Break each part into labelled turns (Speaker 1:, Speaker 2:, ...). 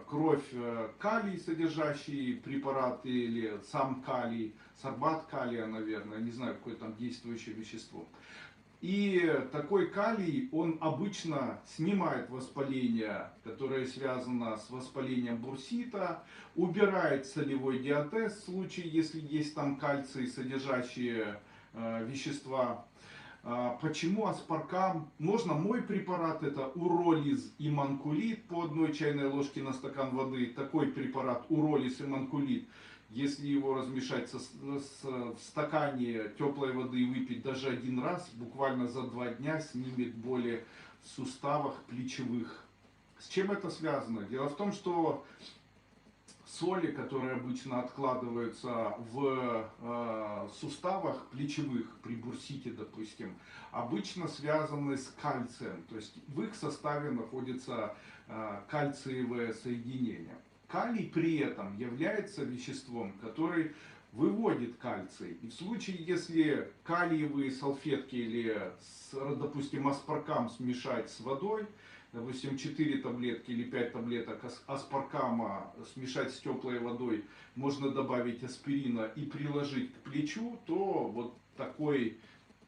Speaker 1: кровь калий содержащий препарат или сам калий, сорбат калия, наверное, не знаю, какое там действующее вещество. И такой калий, он обычно снимает воспаление, которое связано с воспалением бурсита, убирает солевой диатез в случае, если есть там кальций, содержащие вещества. Почему аспаркам? Можно мой препарат, это уролиз и манкулит по 1 чайной ложке на стакан воды. Такой препарат уролиз и манкулит, если его размешать в стакане теплой воды и выпить даже 1 раз, буквально за 2 дня снимет боли в суставах плечевых. С чем это связано? Дело в том, что соли, которые обычно откладываются в суставах плечевых при бурсите, допустим, обычно связаны с кальцием. То есть в их составе находится кальциевое соединение. Калий при этом является веществом, который выводит кальций. И в случае, если калиевые салфетки или, допустим, аспаркам смешать с водой, допустим, 4 таблетки или 5 таблеток аспаркама смешать с теплой водой, можно добавить аспирина и приложить к плечу, то вот такой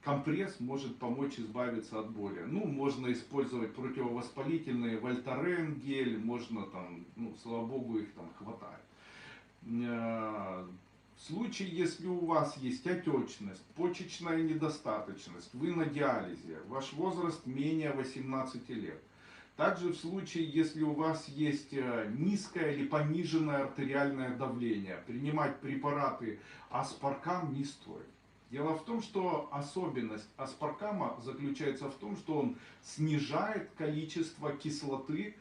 Speaker 1: компресс может помочь избавиться от боли. Ну, можно использовать противовоспалительные, Вольтарен гель, можно там, ну, слава богу, их там хватает. В случае, если у вас есть отечность, почечная недостаточность, вы на диализе, ваш возраст менее 18 лет. Также в случае, если у вас есть низкое или пониженное артериальное давление, принимать препараты аспаркам не стоит. Дело в том, что особенность аспаркама заключается в том, что он снижает количество кислоты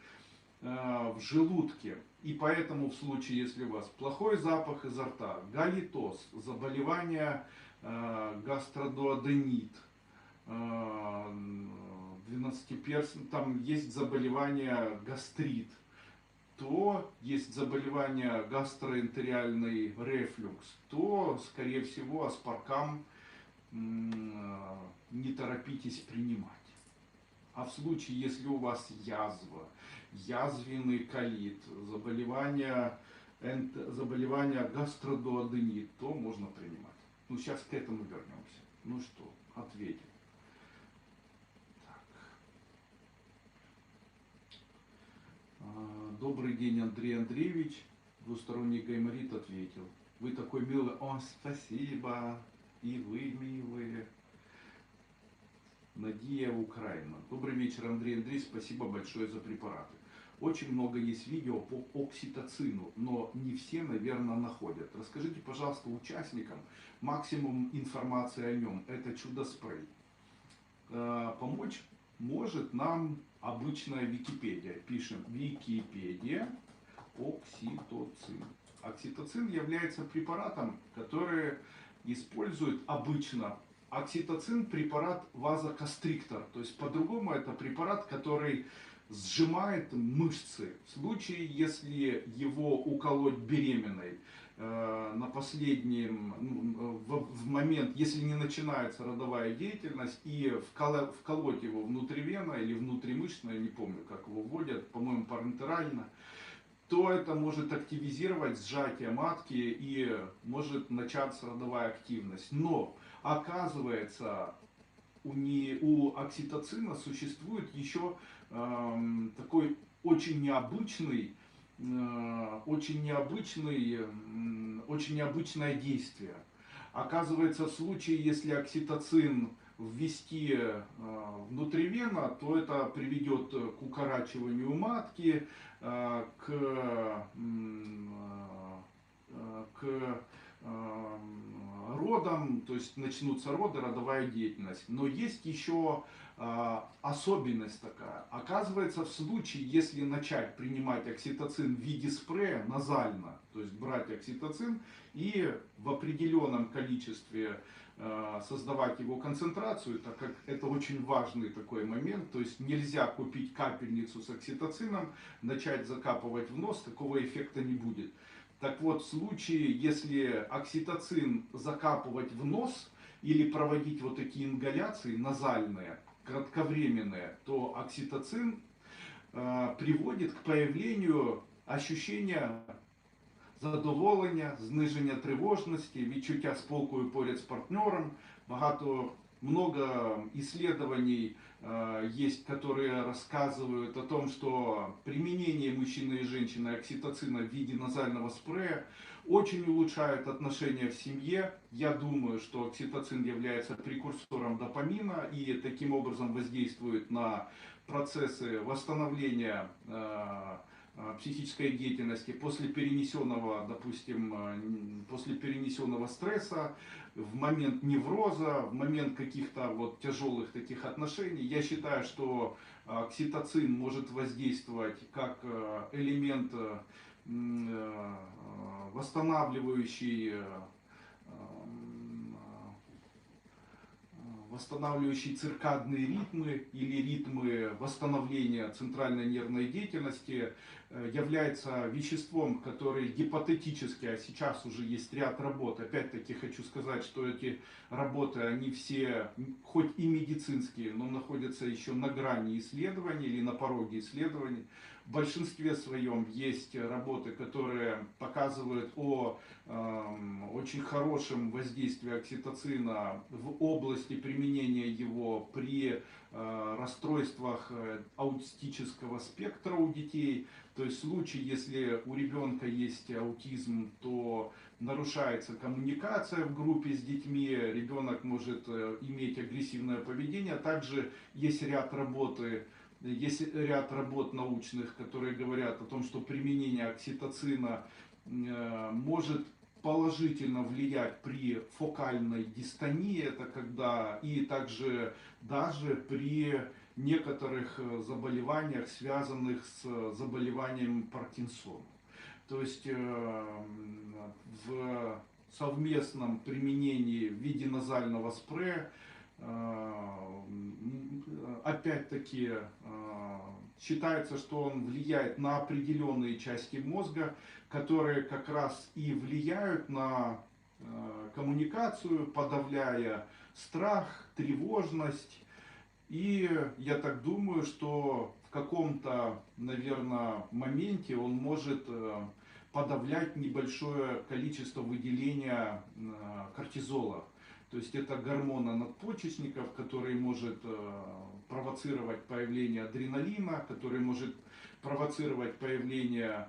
Speaker 1: в желудке. И поэтому в случае, если у вас плохой запах изо рта, галитоз, заболевание гастродуоденит, 12-перстный, там есть заболевание гастрит, то есть заболевание гастроэнтериальный рефлюкс, то, скорее всего, аспаркам не торопитесь принимать. А в случае, если у вас язва, язвенный колит, заболевание гастродуоденит, то можно принимать. Ну, сейчас к этому вернемся. Ну что, ответим. Добрый день, Андрей Андреевич. Двусторонний гайморит ответил. Вы такой милый. О, спасибо. И вы милые. Надия, Украина. Добрый вечер, Андрей Андреевич. Спасибо большое за препараты. Очень много есть видео по окситоцину, но не все, наверное, находят. Расскажите, пожалуйста, участникам максимум информации о нем. Это чудо-спрей. Помочь может нам обычная Википедия. Пишем Википедия, окситоцин. Окситоцин является препаратом, который использует обычно. Окситоцин препарат вазоконстриктор. То есть по-другому это препарат, который сжимает мышцы. В случае, если его уколоть беременной, на последнем, в момент, если не начинается родовая деятельность, и вколоть его внутривенно или внутримышечно, я не помню, как его вводят, по-моему, парентерально, то это может активизировать сжатие матки и может начаться родовая активность. Но, оказывается, у окситоцина существует еще такой очень необычное действие. Оказывается, в случае, если окситоцин ввести внутривенно, то это приведет к укорачиванию матки, к родам, то есть начнутся роды, родовая деятельность. Но есть еще особенность такая. Оказывается, в случае, если начать принимать окситоцин в виде спрея назально, то есть брать окситоцин и в определенном количестве создавать его концентрацию, так как это очень важный такой момент, то есть нельзя купить капельницу с окситоцином, начать закапывать в нос, такого эффекта не будет. Так вот, в случае, если окситоцин закапывать в нос или проводить вот такие ингаляции назальные, кратковременные, то окситоцин приводит к появлению ощущення задоволення, зниження тривожності, відчуття спокою поряд з партнером. Много исследований есть, которые рассказывают о том, что применение мужчины и женщины окситоцина в виде назального спрея очень улучшает отношения в семье. Я думаю, что окситоцин является прекурсором допамина и таким образом воздействует на процессы восстановления психической деятельности после перенесенного, допустим, после перенесенного стресса, в момент невроза, в момент каких-то вот тяжелых таких отношений. Я считаю, что окситоцин может воздействовать как элемент восстанавливающий циркадные ритмы или ритмы восстановления центральной нервной деятельности, является веществом, которое гипотетически, а сейчас уже есть ряд работ, опять-таки хочу сказать, что эти работы, они все, хоть и медицинские, но находятся еще на грани исследований или на пороге исследований. В большинстве своем есть работы, которые показывают о очень хорошем воздействии окситоцина в области применения его при расстройствах аутистического спектра у детей. То есть в случае, если у ребенка есть аутизм, то нарушается коммуникация в группе с детьми, ребенок может иметь агрессивное поведение. Также есть ряд работ научных, которые говорят о том, что применение окситоцина может положительно влиять при фокальной дистонии, это когда, и также даже при некоторых заболеваниях, связанных с заболеванием Паркинсона. То есть в совместном применении в виде назального спрея опять-таки считается, что он влияет на определенные части мозга, которые как раз и влияют на коммуникацию, подавляя страх, тревожность. И я так думаю, что в каком-то, наверное, моменте он может подавлять небольшое количество выделения кортизола. То есть это гормона надпочечников, который может провоцировать появление адреналина, который может провоцировать появление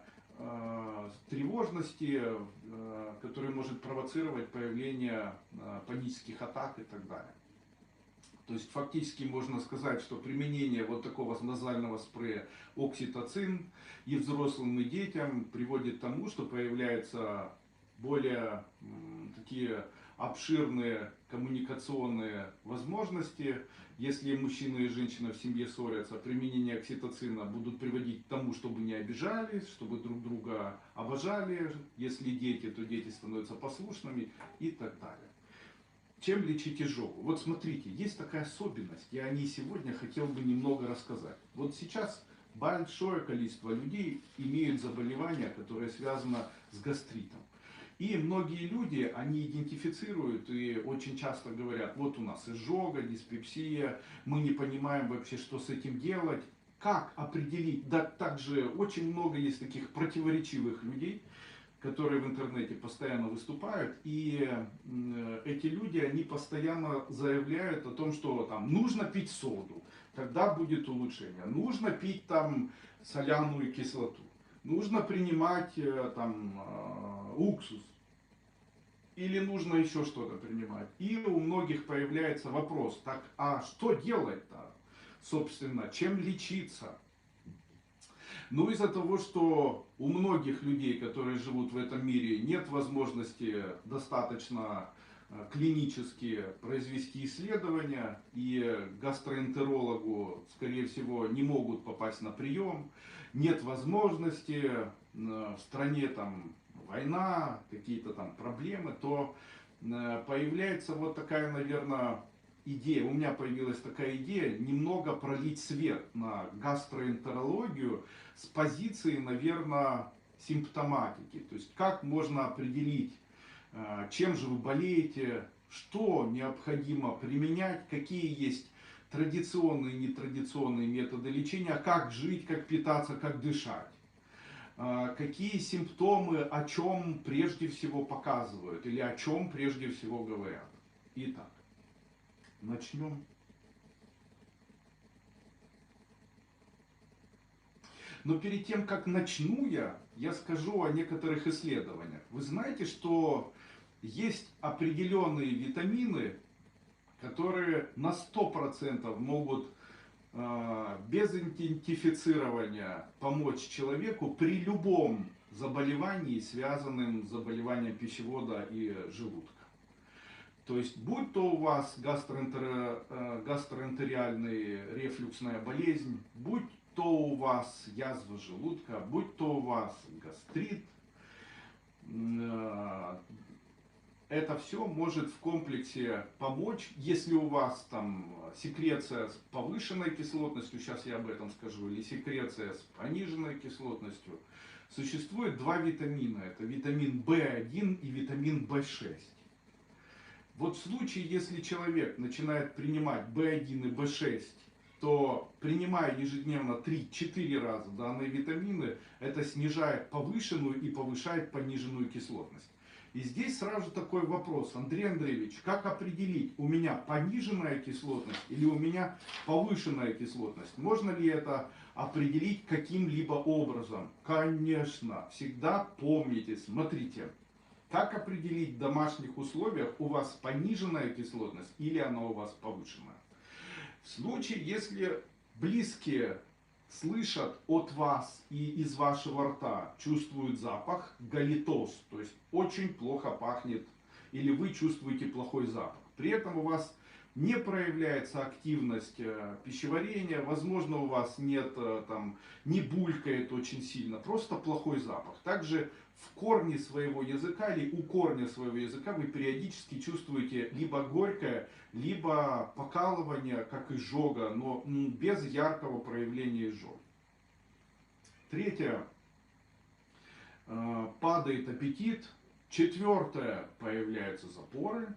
Speaker 1: тревожности, который может провоцировать появление панических атак и так далее. То есть фактически можно сказать, что применение вот такого назального спрея окситоцин и взрослым, и детям приводит к тому, что появляются более такие обширные коммуникационные возможности. Если мужчина и женщина в семье ссорятся, применение окситоцина будут приводить к тому, чтобы не обижались, чтобы друг друга обожали. Если дети, то дети становятся послушными и так далее. Чем лечить изжогу? Вот смотрите, есть такая особенность, я о ней сегодня хотел бы немного рассказать. Вот сейчас большое количество людей имеют заболевание, которое связано с гастритом. И многие люди, они идентифицируют и очень часто говорят, вот у нас изжога, диспепсия, мы не понимаем вообще, что с этим делать. Как определить? Да также очень много есть таких противоречивых людей, которые в интернете постоянно выступают, и эти люди, они постоянно заявляют о том, что там нужно пить соду, тогда будет улучшение, нужно пить там соляную кислоту, нужно принимать там уксус, или нужно еще что-то принимать. И у многих появляется вопрос, так, а что делать-то, собственно, чем лечиться? Ну, из-за того, что у многих людей, которые живут в этом мире, нет возможности достаточно клинически произвести исследования, и гастроэнтерологу, скорее всего, не могут попасть на прием, нет возможности, в стране там война, какие-то там проблемы, то появляется вот такая, наверное, идея, у меня появилась такая идея, немного пролить свет на гастроэнтерологию с позиции, наверное, симптоматики. То есть, как можно определить, чем же вы болеете, что необходимо применять, какие есть традиционные и нетрадиционные методы лечения, как жить, как питаться, как дышать. какие симптомы, о чем прежде всего показывают или о чем прежде всего говорят. Итак, начнем. Но перед тем, как начну я скажу о некоторых исследованиях. Вы знаете, что есть определенные витамины, которые на 100% могут без идентифицирования помочь человеку при любом заболевании, связанном с заболеванием пищевода и желудка. То есть, будь то у вас гастроэнтериальная рефлюксная болезнь, будь то у вас язва желудка, будь то у вас гастрит, это все может в комплексе помочь, если у вас там секреция с повышенной кислотностью, сейчас я об этом скажу, или секреция с пониженной кислотностью. Существует два витамина, это витамин В1 и витамин В6. Вот в случае, если человек начинает принимать В1 и В6, то принимая ежедневно 3-4 раза данные витамины, это снижает повышенную и повышает пониженную кислотность. И здесь сразу такой вопрос, Андрей Андреевич, как определить, у меня пониженная кислотность или у меня повышенная кислотность? Можно ли это определить каким-либо образом? Конечно, всегда помните, смотрите, как определить в домашних условиях, у вас пониженная кислотность или она у вас повышенная? В случае, если близкие слышат от вас и из вашего рта, чувствуют запах галитоз, то есть очень плохо пахнет, или вы чувствуете плохой запах. При этом у вас не проявляется активность пищеварения, возможно, у вас нет, там, не булькает очень сильно, просто плохой запах. Также в корне своего языка или у корня своего языка вы периодически чувствуете либо горькое, либо покалывание, как изжога, но без яркого проявления изжоги. Третье. Падает аппетит. Четвертое. Появляются запоры.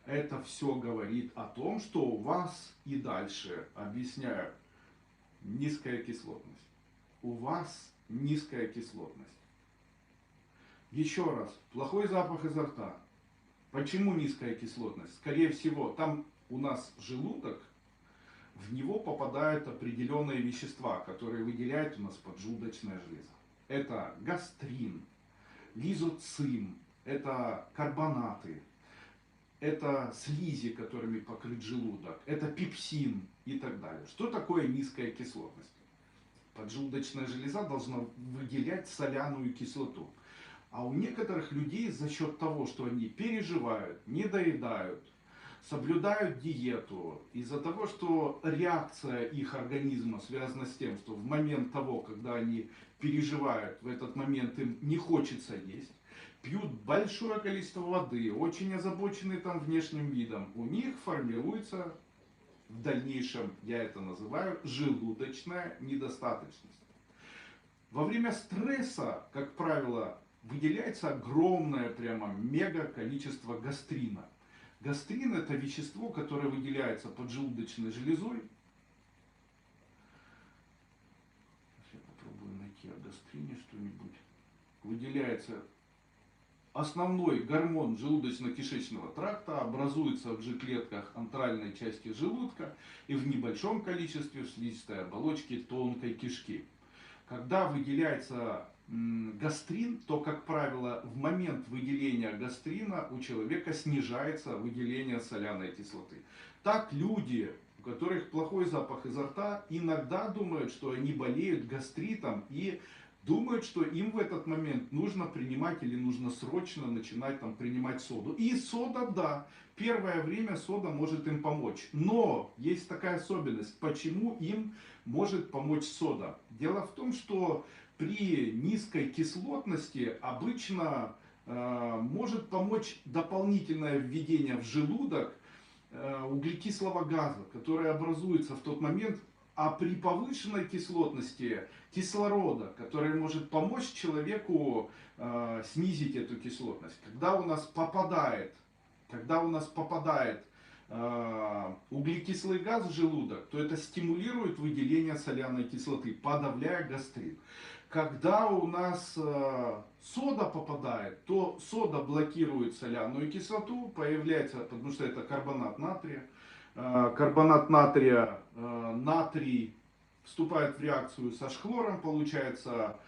Speaker 1: Это все говорит о том, что у вас и дальше, объясняю, низкая кислотность. У вас низкая кислотность. Еще раз, плохой запах изо рта. Почему низкая кислотность? Скорее всего, там у нас желудок, в него попадают определенные вещества, которые выделяет у нас поджелудочная железа. Это гастрин, лизоцим, это карбонаты, это слизи, которыми покрыт желудок, это пепсин и так далее. Что такое низкая кислотность? Поджелудочная железа должна выделять соляную кислоту. А у некоторых людей за счет того, что они переживают, не доедают, соблюдают диету, из-за того, что реакция их организма связана с тем, что в момент того, когда они переживают, в этот момент им не хочется есть, пьют большое количество воды, очень озабочены там внешним видом, у них формируется в дальнейшем, я это называю, желудочная недостаточность. Во время стресса, как правило, выделяется огромное, прямо мега количество гастрина. Гастрин это вещество, которое выделяется поджелудочной железой. Сейчас я попробую найти о гастрине что-нибудь. Выделяется основной гормон желудочно-кишечного тракта, образуется в G-клетках антральной части желудка и в небольшом количестве в слизистой оболочке тонкой кишки. Когда выделяется гастрин, то, как правило, в момент выделения гастрина у человека снижается выделение соляной кислоты. Так люди, у которых плохой запах изо рта, иногда думают, что они болеют гастритом и думают, что им в этот момент нужно принимать или нужно срочно начинать там, принимать соду. И сода, да, первое время сода может им помочь. Но есть такая особенность, почему им может помочь сода. Дело в том, что при низкой кислотности обычно может помочь дополнительное введение в желудок углекислого газа, который образуется в тот момент, а при повышенной кислотности кислорода, который может помочь человеку снизить эту кислотность. Когда у нас попадает углекислый газ в желудок, то это стимулирует выделение соляной кислоты, подавляя гастрит. Когда у нас сода попадает, то сода блокирует соляную кислоту, появляется, потому что это карбонат натрия. Карбонат натрия, натрий вступает в реакцию со хлором, получается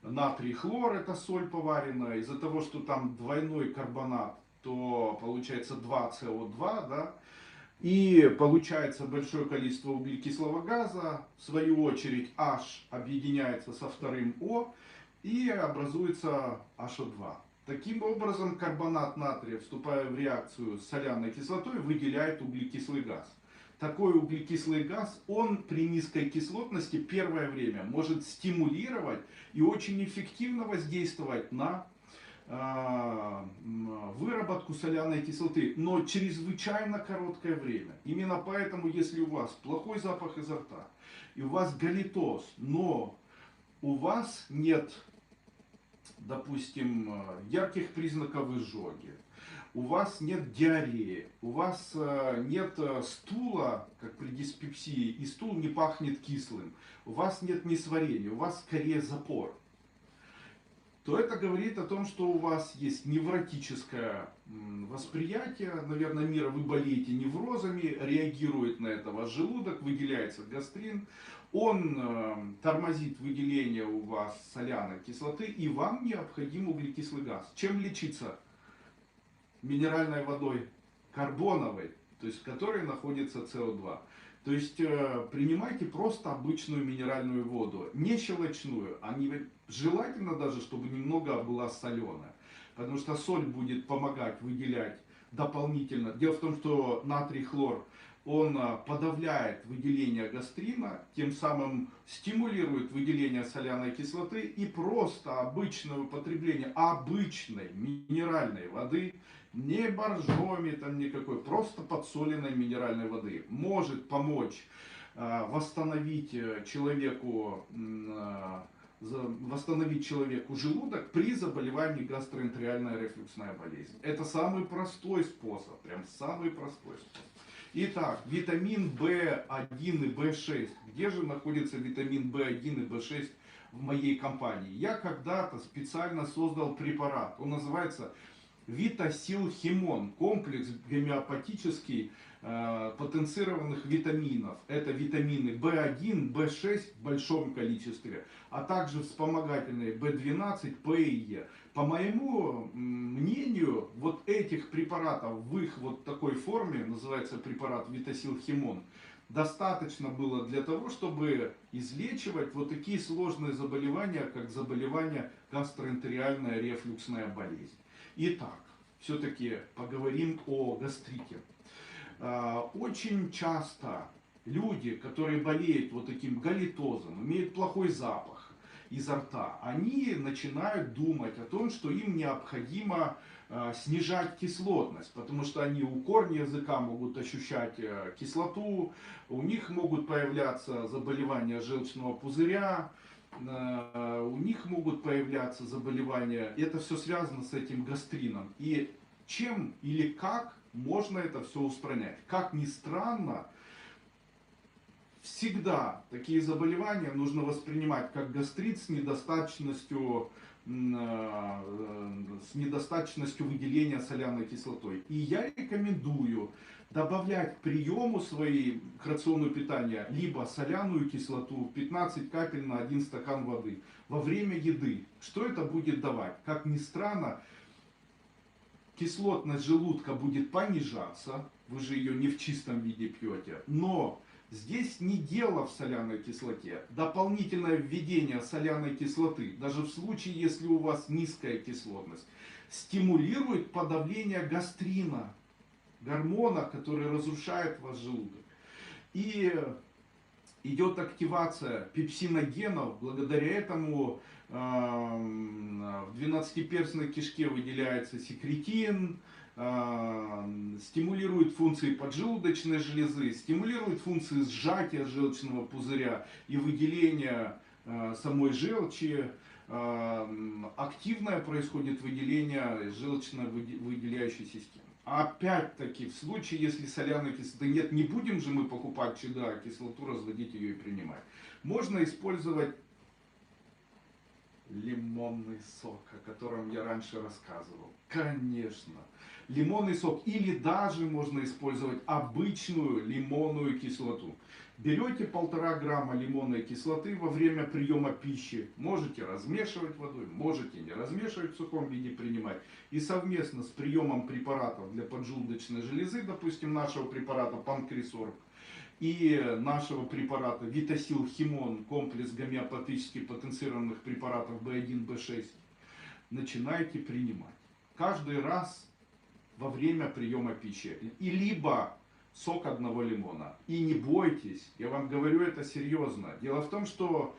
Speaker 1: натрий хлор, это соль поваренная. Из-за того, что там двойной карбонат, то получается 2 СО2, да, и получается большое количество углекислого газа, в свою очередь H объединяется со вторым O и образуется HO2. Таким образом, карбонат натрия, вступая в реакцию с соляной кислотой, выделяет углекислый газ. Такой углекислый газ, он при низкой кислотности первое время может стимулировать и очень эффективно воздействовать на выработку соляной кислоты, но чрезвычайно короткое время. Именно поэтому, если у вас плохой запах изо рта, и у вас галитоз, но у вас нет, допустим, ярких признаков изжоги, у вас нет диареи, у вас нет стула, как при диспепсии, и стул не пахнет кислым, у вас нет несварения, у вас скорее запор, то это говорит о том, что у вас есть невротическое восприятие, наверное, мира, вы болеете неврозами, реагирует на это ваш желудок, выделяется гастрин, он тормозит выделение у вас соляной кислоты, и вам необходим углекислый газ. Чем лечиться? Минеральной водой, карбоновой, то есть в которой находится СО2. То есть принимайте просто обычную минеральную воду, не щелочную, желательно даже, чтобы немного была соленая, потому что соль будет помогать выделять дополнительно. Дело в том, что натрий хлор, он подавляет выделение гастрина, тем самым стимулирует выделение соляной кислоты, и просто обычное употребление обычной минеральной воды, не боржоми там никакой, просто подсоленной минеральной воды может помочь восстановить человеку желудок при заболевании гастроэнтериальной рефлюксной болезни. Это самый простой способ, прям самый простой способ. Итак, витамин В1 и В6. Где же находится витамин В1 и В6 в моей компании? Я когда-то специально создал препарат, он называется Витасил-Химон, комплекс гомеопатический потенцированных витаминов. Это витамины В1, В6 в большом количестве, а также вспомогательные В12, П и Е. По моему мнению, вот этих препаратов в их вот такой форме, называется препарат Витасил-Химон, достаточно было для того, чтобы излечивать вот такие сложные заболевания, как заболевание гастроэнтериальная рефлюксная болезнь. Итак, все-таки поговорим о гастрите. Очень часто люди, которые болеют вот таким галитозом, имеют плохой запах изо рта, они начинают думать о том, что им необходимо снижать кислотность, потому что они у корня языка могут ощущать кислоту, у них могут появляться заболевания желчного пузыря, у них могут появляться заболевания, это все связано с этим гастрином. И чем или как можно это все устранять? Как ни странно, всегда такие заболевания нужно воспринимать как гастрит с недостаточностью выделения соляной кислотой. И я рекомендую добавлять к приему своей, к рациону питания, либо соляную кислоту 15 капель на 1 стакан воды во время еды. Что это будет давать? Как ни странно, кислотность желудка будет понижаться, вы же ее не в чистом виде пьете, но здесь не дело в соляной кислоте. Дополнительное введение соляной кислоты, даже в случае, если у вас низкая кислотность, стимулирует подавление гастрина, гормона, который разрушает ваш желудок. И идет активация пепсиногенов, благодаря этому в двенадцатиперстной кишке выделяется секретин, стимулирует функции поджелудочной железы, стимулирует функции сжатия желчного пузыря и выделения самой желчи. Активное происходит выделение желчно-выделяющей системы. Опять-таки, в случае, если соляной кислоты нет, не будем же мы покупать ЧГА, кислоту, разводить ее и принимать. Можно использовать Лимонный сок, о котором я раньше рассказывал. Конечно. Лимонный сок. Или даже можно использовать обычную лимонную кислоту. Берете 1,5 грамма лимонной кислоты во время приема пищи. Можете размешивать водой, можете не размешивать, в сухом виде принимать. И совместно с приемом препаратов для поджелудочной железы, допустим, нашего препарата Панкрисорб, и нашего препарата Витасил Химон, комплекс гомеопатически потенцированных препаратов B1, B6, начинайте принимать. Каждый раз во время приема пищи. И либо сок одного лимона. И не бойтесь, я вам говорю это серьезно. Дело в том, что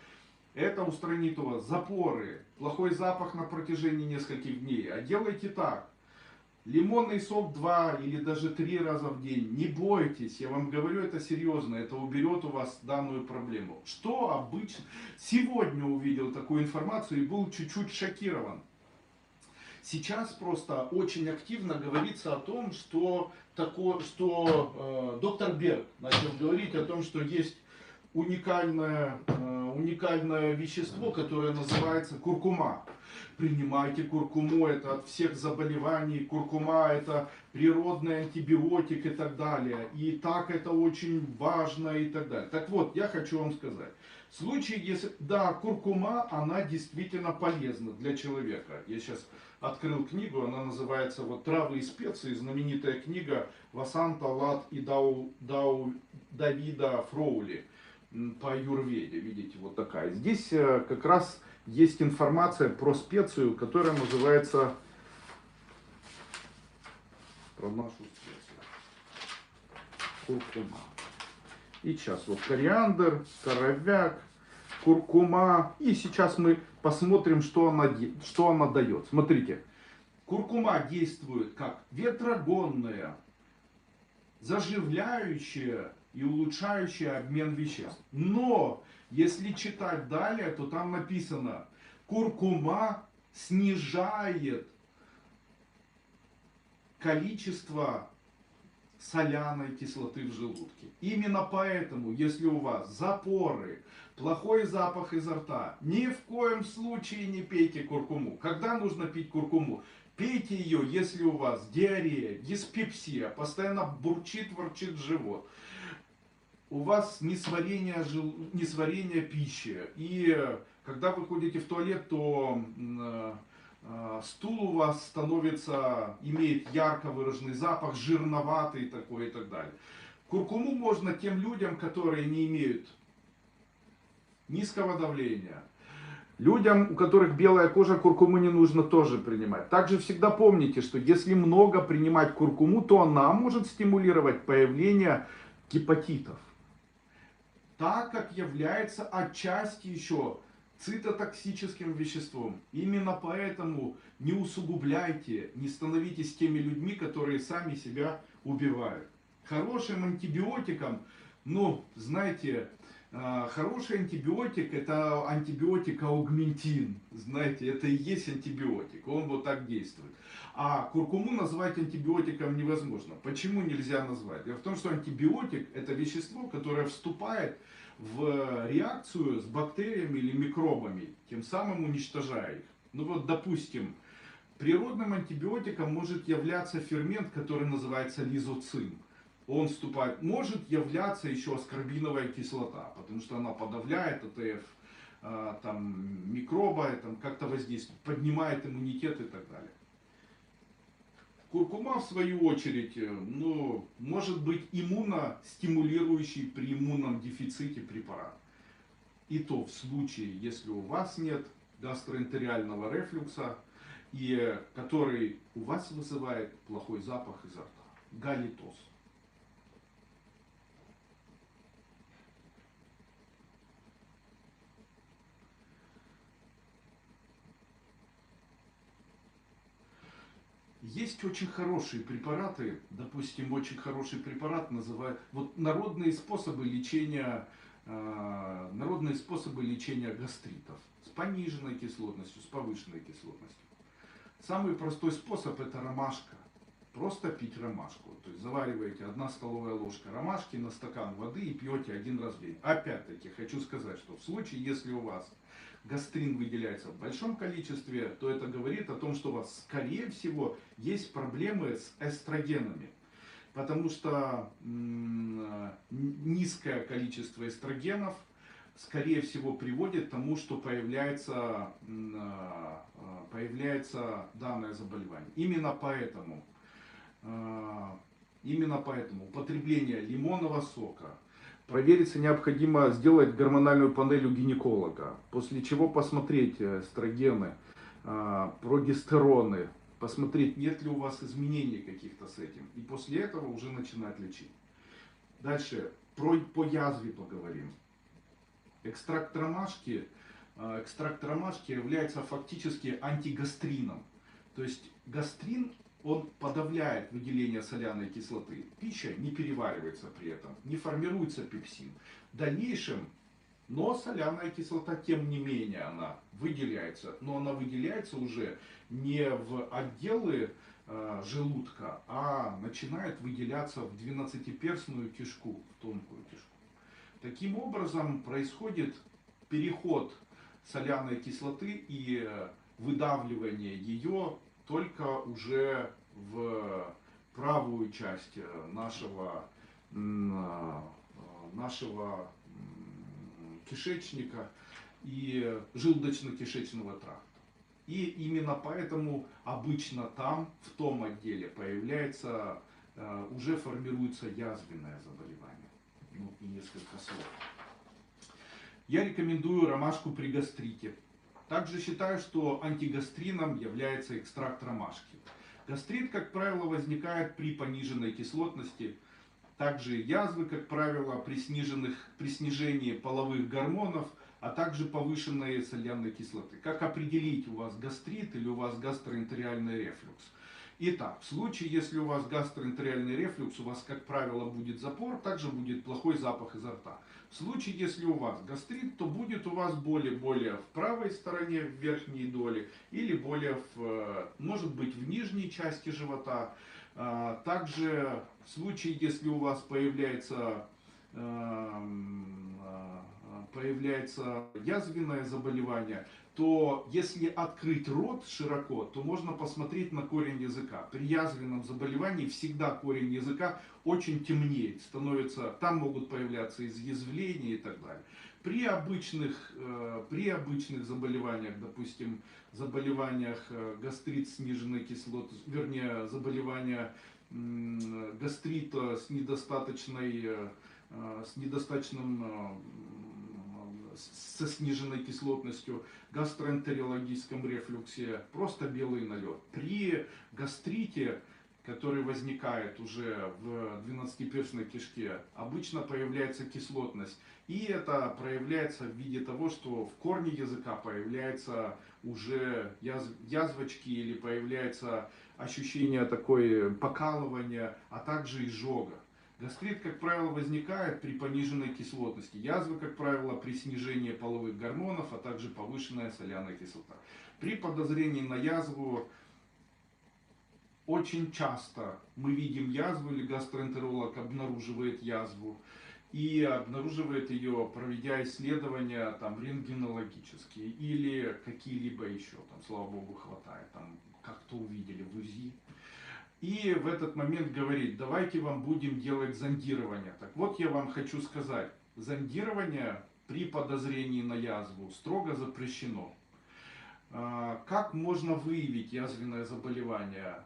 Speaker 1: это устранит у вас запоры, плохой запах на протяжении нескольких дней. А делайте так. Лимонный сок 2 или даже 3 раза в день. Не бойтесь, я вам говорю это серьезно. Это уберет у вас данную проблему. Что обычно... Сегодня увидел такую информацию и был чуть-чуть шокирован. Сейчас просто очень активно говорится о том, что доктор Берг начал говорить о том, что есть уникальное вещество, которое называется куркума. Принимайте куркуму, это от всех заболеваний, куркума это природный антибиотик и так далее. И так это очень важно и так далее. Так вот, я хочу вам сказать. В случае, если, да, куркума, она действительно полезна для человека. Я сейчас открыл книгу, она называется вот «Травы и специи», знаменитая книга Васанта Лад и Давида Фроули по аюрведе, видите, вот такая. Здесь как раз есть информация про специю, которая называется, про нашу специю, куркума. И сейчас вот кориандр, коровяк, куркума. И сейчас мы посмотрим, что она дает. Смотрите, куркума действует как ветрогонная, заживляющая и улучшающая обмен веществ. Но, если читать далее, то там написано, куркума снижает количество соляной кислоты в желудке. Именно поэтому, если у вас запоры, плохой запах изо рта, ни в коем случае не пейте куркуму. Когда нужно пить куркуму? Пейте ее, если у вас диарея, диспепсия, постоянно бурчит, ворчит живот. У вас несварение пищи. И когда вы ходите в туалет, то стул у вас имеет ярко выраженный запах, жирноватый такой и так далее. Куркуму можно тем людям, которые не имеют низкого давления. Людям, у которых белая кожа, куркуму не нужно тоже принимать. Также всегда помните, что если много принимать куркуму, то она может стимулировать появление гепатитов. Так как является отчасти еще цитотоксическим веществом. Именно поэтому не усугубляйте, не становитесь теми людьми, которые сами себя убивают. Хорошим антибиотиком, знаете, хороший антибиотик это антибиотик аугментин. Знаете, это и есть антибиотик. Он вот так действует. А куркуму назвать антибиотиком невозможно. Почему нельзя назвать? Дело в том, что антибиотик это вещество, которое вступает в реакцию с бактериями или микробами, тем самым уничтожая их. Допустим, природным антибиотиком может являться фермент, который называется лизоцим. Он может являться еще аскорбиновая кислота, потому что она подавляет АТФ, микроба, как-то воздействует, поднимает иммунитет и так далее. Куркума, в свою очередь, может быть иммуностимулирующий при иммунном дефиците препарат. И то в случае, если у вас нет гастроэнтериального рефлюкса, и который у вас вызывает плохой запах изо рта. Галитоз. Есть очень хорошие препараты, допустим, очень хороший препарат называют, народные способы лечения гастритов с пониженной кислотностью, с повышенной кислотностью. Самый простой способ это ромашка. просто пить ромашку. То есть завариваете 1 столовая ложка ромашки на стакан воды и пьете 1 раз в день. Опять-таки хочу сказать, что в случае, если у вас гастрин выделяется в большом количестве, то это говорит о том, что у вас, скорее всего, есть проблемы с эстрогенами. Потому что низкое количество эстрогенов, скорее всего, приводит к тому, что появляется данное заболевание. Именно поэтому употребление лимонного сока. Провериться необходимо сделать гормональную панель у гинеколога, после чего посмотреть эстрогены, прогестероны, посмотреть, нет ли у вас изменений каких-то с этим. И после этого уже начинать лечить. Дальше по язве поговорим. Экстракт ромашки является фактически антигастрином. То есть гастрин, он подавляет выделение соляной кислоты. Пища не переваривается при этом, не формируется пепсин. В дальнейшем, но соляная кислота, тем не менее, она выделяется. Но она выделяется уже не в отделы желудка, а начинает выделяться в двенадцатиперстную кишку, в тонкую кишку. Таким образом происходит переход соляной кислоты и выдавливание ее только уже в правую часть нашего кишечника и желудочно-кишечного тракта. И именно поэтому обычно там, в том отделе, уже формируется язвенное заболевание. Ну и несколько слов. Я рекомендую ромашку при гастрите. Также считаю, что антигастрином является экстракт ромашки. Гастрит, как правило, возникает при пониженной кислотности. Также язвы, как правило, при снижении половых гормонов, а также повышенной соляной кислоты. Как определить, у вас гастрит или у вас гастроэнтериальный рефлюкс? Итак, в случае, если у вас гастроэнтериальный рефлюкс, у вас, как правило, будет запор, также будет плохой запах изо рта. В случае, если у вас гастрит, то будет у вас более в правой стороне, в верхней доле, или может быть, в нижней части живота. Также в случае, если у вас появляется язвенное заболевание, то если открыть рот широко, то можно посмотреть на корень языка. При язвенном заболевании всегда корень языка очень темнеет, там могут появляться изъязвления и так далее. При обычных заболеваниях, допустим, заболеваниях гастрит сниженной кислоты, вернее, заболевания гастрита со сниженной кислотностью, гастроэнтерологическом рефлюксе, просто белый налет. При гастрите, который возникает уже в двенадцатиперстной кишке, обычно появляется кислотность. И это проявляется в виде того, что в корне языка появляются уже язвочки или появляется ощущение такое покалывания, а также изжога. Гастрит, как правило, возникает при пониженной кислотности. Язвы, как правило, при снижении половых гормонов, а также повышенная соляная кислота. При подозрении на язву очень часто мы видим язву, или гастроэнтеролог обнаруживает язву. И обнаруживает ее, проведя исследования рентгенологические или какие-либо еще. Слава богу, хватает. Как-то увидели в УЗИ. И в этот момент говорит, давайте вам будем делать зондирование. Так вот, я вам хочу сказать, зондирование при подозрении на язву строго запрещено. Как можно выявить язвенное заболевание?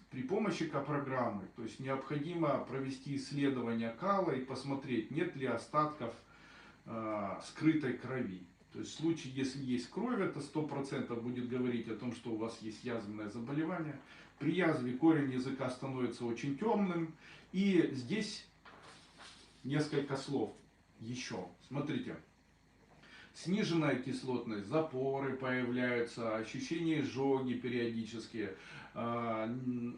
Speaker 1: При помощи К-программы. То есть необходимо провести исследование кала и посмотреть, нет ли остатков скрытой крови. То есть в случае, если есть кровь, это 100% будет говорить о том, что у вас есть язвенное заболевание. При язве корень языка становится очень темным. И здесь несколько слов еще. Смотрите. Сниженная кислотность, запоры появляются, ощущение изжоги периодически,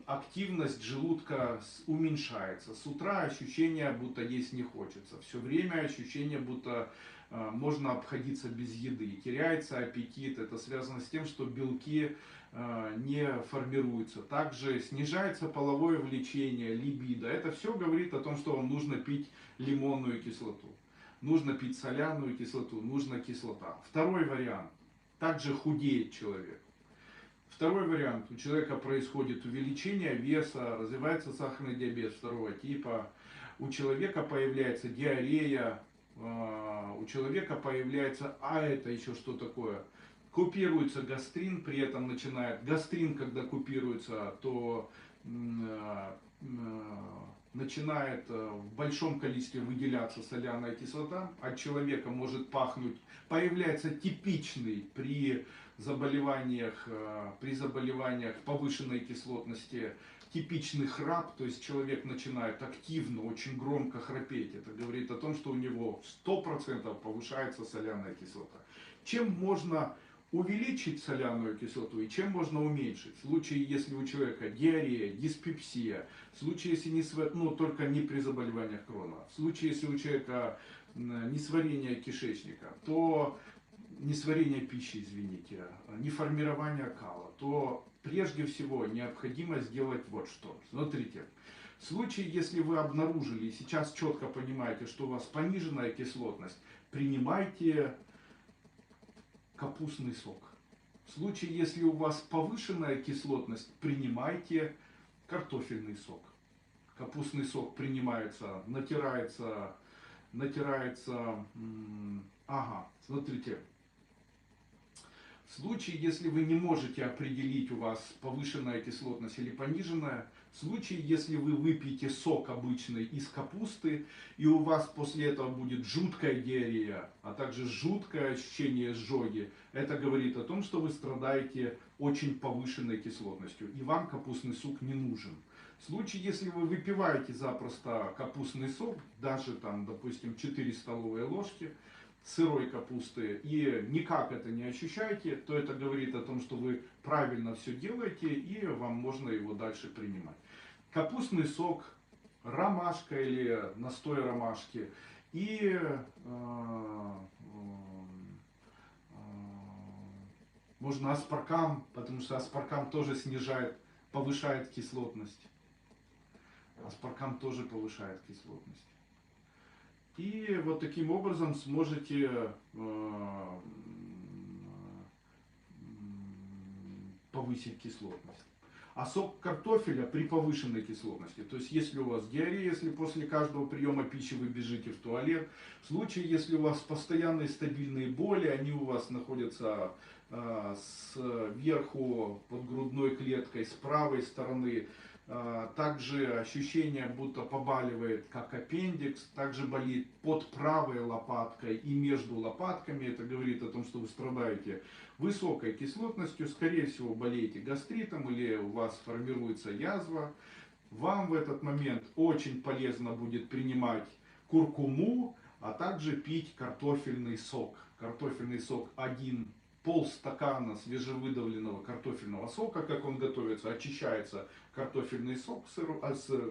Speaker 1: активность желудка уменьшается. С утра ощущение, будто есть не хочется. Все время ощущение, будто можно обходиться без еды. Теряется аппетит, это связано с тем, что белки не формируются. Также снижается половое влечение, либидо. Это все говорит о том, что вам нужно пить лимонную кислоту. Нужно пить соляную кислоту, нужна кислота. Второй вариант. Также худеет человек. Второй вариант. У человека происходит увеличение веса, развивается сахарный диабет второго типа. У человека появляется диарея, у человека появляется, это еще что такое? Купируется гастрин, при этом начинает, гастрин, когда купируется, то начинает в большом количестве выделяться соляная кислота, от человека может пахнуть, появляется типичный при заболеваниях повышенной кислотности типичный храп, то есть человек начинает активно, очень громко храпеть. Это говорит о том, что у него 100% повышается соляная кислота. Чем можно увеличить соляную кислоту и чем можно уменьшить? В случае, если у человека диарея, диспепсия, в случае, если только не при заболеваниях Крона, в случае, если у человека несварение кишечника, то несварение пищи, извините, неформирование кала, то прежде всего необходимо сделать вот что. Смотрите, в случае, если вы обнаружили и сейчас четко понимаете, что у вас пониженная кислотность, принимайте капустный сок. В случае, если у вас повышенная кислотность, принимайте картофельный сок. Капустный сок принимается, натирается, смотрите. В случае, если вы не можете определить, у вас повышенная кислотность или пониженная, в случае, если вы выпьете сок обычный из капусты, и у вас после этого будет жуткая диарея, а также жуткое ощущение изжоги, это говорит о том, что вы страдаете очень повышенной кислотностью, и вам капустный сок не нужен. В случае, если вы выпиваете запросто капустный сок, даже там, допустим, 4 столовые ложки, сырой капусты и никак это не ощущаете, то это говорит о том, что вы правильно все делаете и вам можно его дальше принимать. Капустный сок, ромашка или настой ромашки и можно аспаркам, потому что аспаркам тоже повышает кислотность. Аспаркам тоже повышает кислотность. И вот таким образом сможете повысить кислотность. А сок картофеля при повышенной кислотности, то есть если у вас диарея, если после каждого приема пищи вы бежите в туалет, в случае, если у вас постоянные стабильные боли, они у вас находятся сверху под грудной клеткой, с правой стороны, также ощущение, будто побаливает, как аппендикс, также болит под правой лопаткой и между лопатками. Это говорит о том, что вы страдаете высокой кислотностью, скорее всего болеете гастритом или у вас формируется язва. Вам в этот момент очень полезно будет принимать куркуму, а также пить картофельный сок. Картофельный сок полстакана свежевыдавленного картофельного сока, как он готовится, очищается картофельный сок,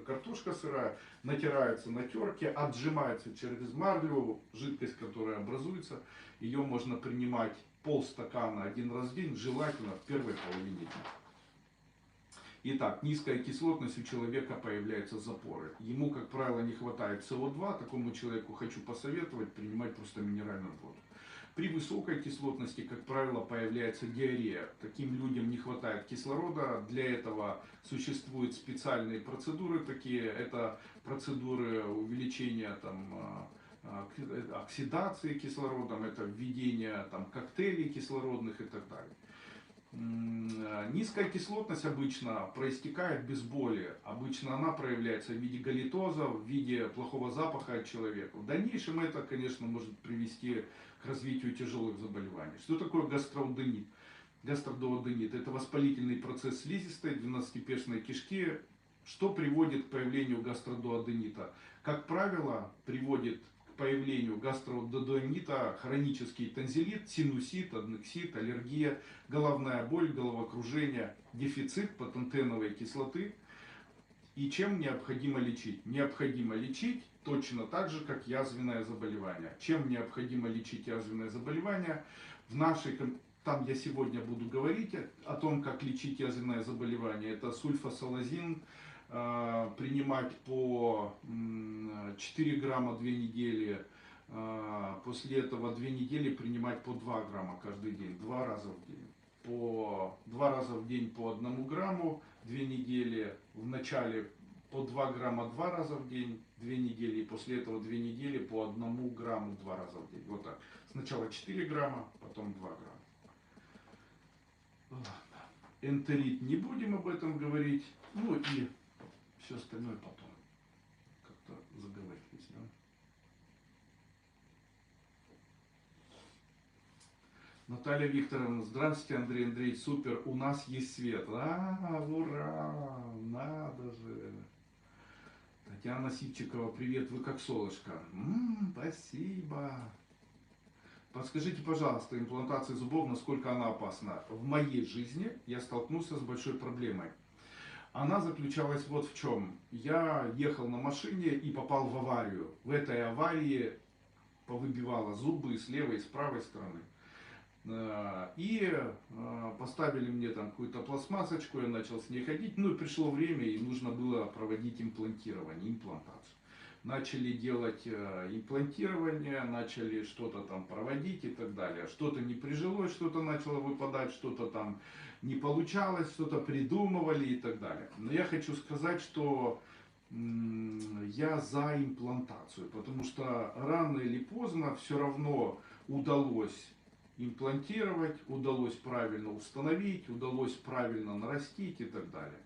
Speaker 1: картошка сырая, натирается на терке, отжимается через марлю, жидкость, которая образуется, ее можно принимать полстакана один раз в день, желательно в первой половине дня. Итак, низкая кислотность, у человека появляются запоры. Ему, как правило, не хватает СО2, такому человеку хочу посоветовать принимать просто минеральную воду. При высокой кислотности, как правило, появляется диарея. Таким людям не хватает кислорода. Для этого существуют специальные процедуры такие. Это процедуры увеличения оксидации кислородом, это введение коктейлей кислородных и так далее. Низкая кислотность обычно проистекает без боли. Обычно она проявляется в виде галитоза, в виде плохого запаха от человека. В дальнейшем это, конечно, может привести к развитию тяжелых заболеваний. Что такое гастрооденит? Гастродуоденит – это воспалительный процесс слизистой, двенадцатиперстной кишки. Что приводит к появлению гастродуоденита? Как правило, приводит к появлению гастродуоденита хронический танзелит, синусит, аднексит, аллергия, головная боль, головокружение, дефицит пантотеновой кислоты И чем необходимо лечить? Необходимо лечить точно так же, как язвенное заболевание. Чем необходимо лечить язвенное заболевание? В нашей, там я сегодня буду говорить о том, как лечить язвенное заболевание. Это сульфасалазин, принимать по 4 грамма 2 недели. После этого 2 недели принимать по 2 грамма каждый день, 2 раза в день. По 2 раза в день по 1 грамму, 2 недели. В начале по 2 грамма 2 раза в день, 2 недели. И после этого 2 недели по 1 грамму 2 раза в день. Вот так. Сначала 4 грамма, потом 2 грамма. Энтерит не будем об этом говорить. Ну и все остальное потом. Как-то заговорились, да? Наталья Викторовна, здравствуйте, Андрей Андреевич, супер, у нас есть свет. Ура, надо же. Татьяна Сипчикова, привет, вы как солнышко. Спасибо. Подскажите, пожалуйста, имплантация зубов, насколько она опасна? В моей жизни я столкнулся с большой проблемой. Она заключалась вот в чем. Я ехал на машине и попал в аварию. В этой аварии повыбивало зубы с левой и с правой стороны. И поставили мне там какую-то пластмассочку, я начал с ней ходить. Ну и пришло время, и нужно было проводить имплантирование, имплантацию. Начали делать имплантирование, начали что-то там проводить и так далее. Что-то не прижилось, что-то начало выпадать, что-то там не получалось, что-то придумывали и так далее. Но я хочу сказать, что я за имплантацию, потому что рано или поздно все равно удалось имплантировать, удалось правильно установить, удалось правильно нарастить и так далее.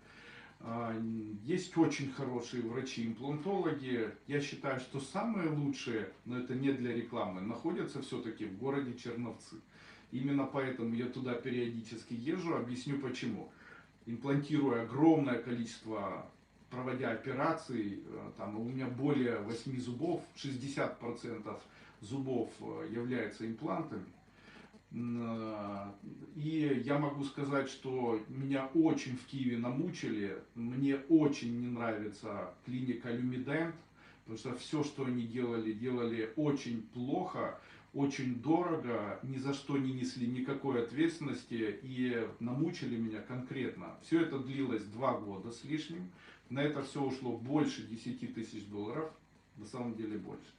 Speaker 1: Есть очень хорошие врачи-имплантологи. Я считаю, что самые лучшие, но это не для рекламы, находятся все-таки в городе Черновцы. Именно поэтому я туда периодически езжу. Объясню почему. Имплантируя огромное количество, проводя операций, там у меня более 8 зубов, 60% зубов являются имплантами. И я могу сказать, что меня очень в Киеве намучили. Мне очень не нравится клиника Люмидент, потому что все, что они делали, делали очень плохо, очень дорого, ни за что не несли никакой ответственности и намучили меня конкретно. Все это длилось 2 года с лишним. На это все ушло больше 10 тысяч долларов, на самом деле больше.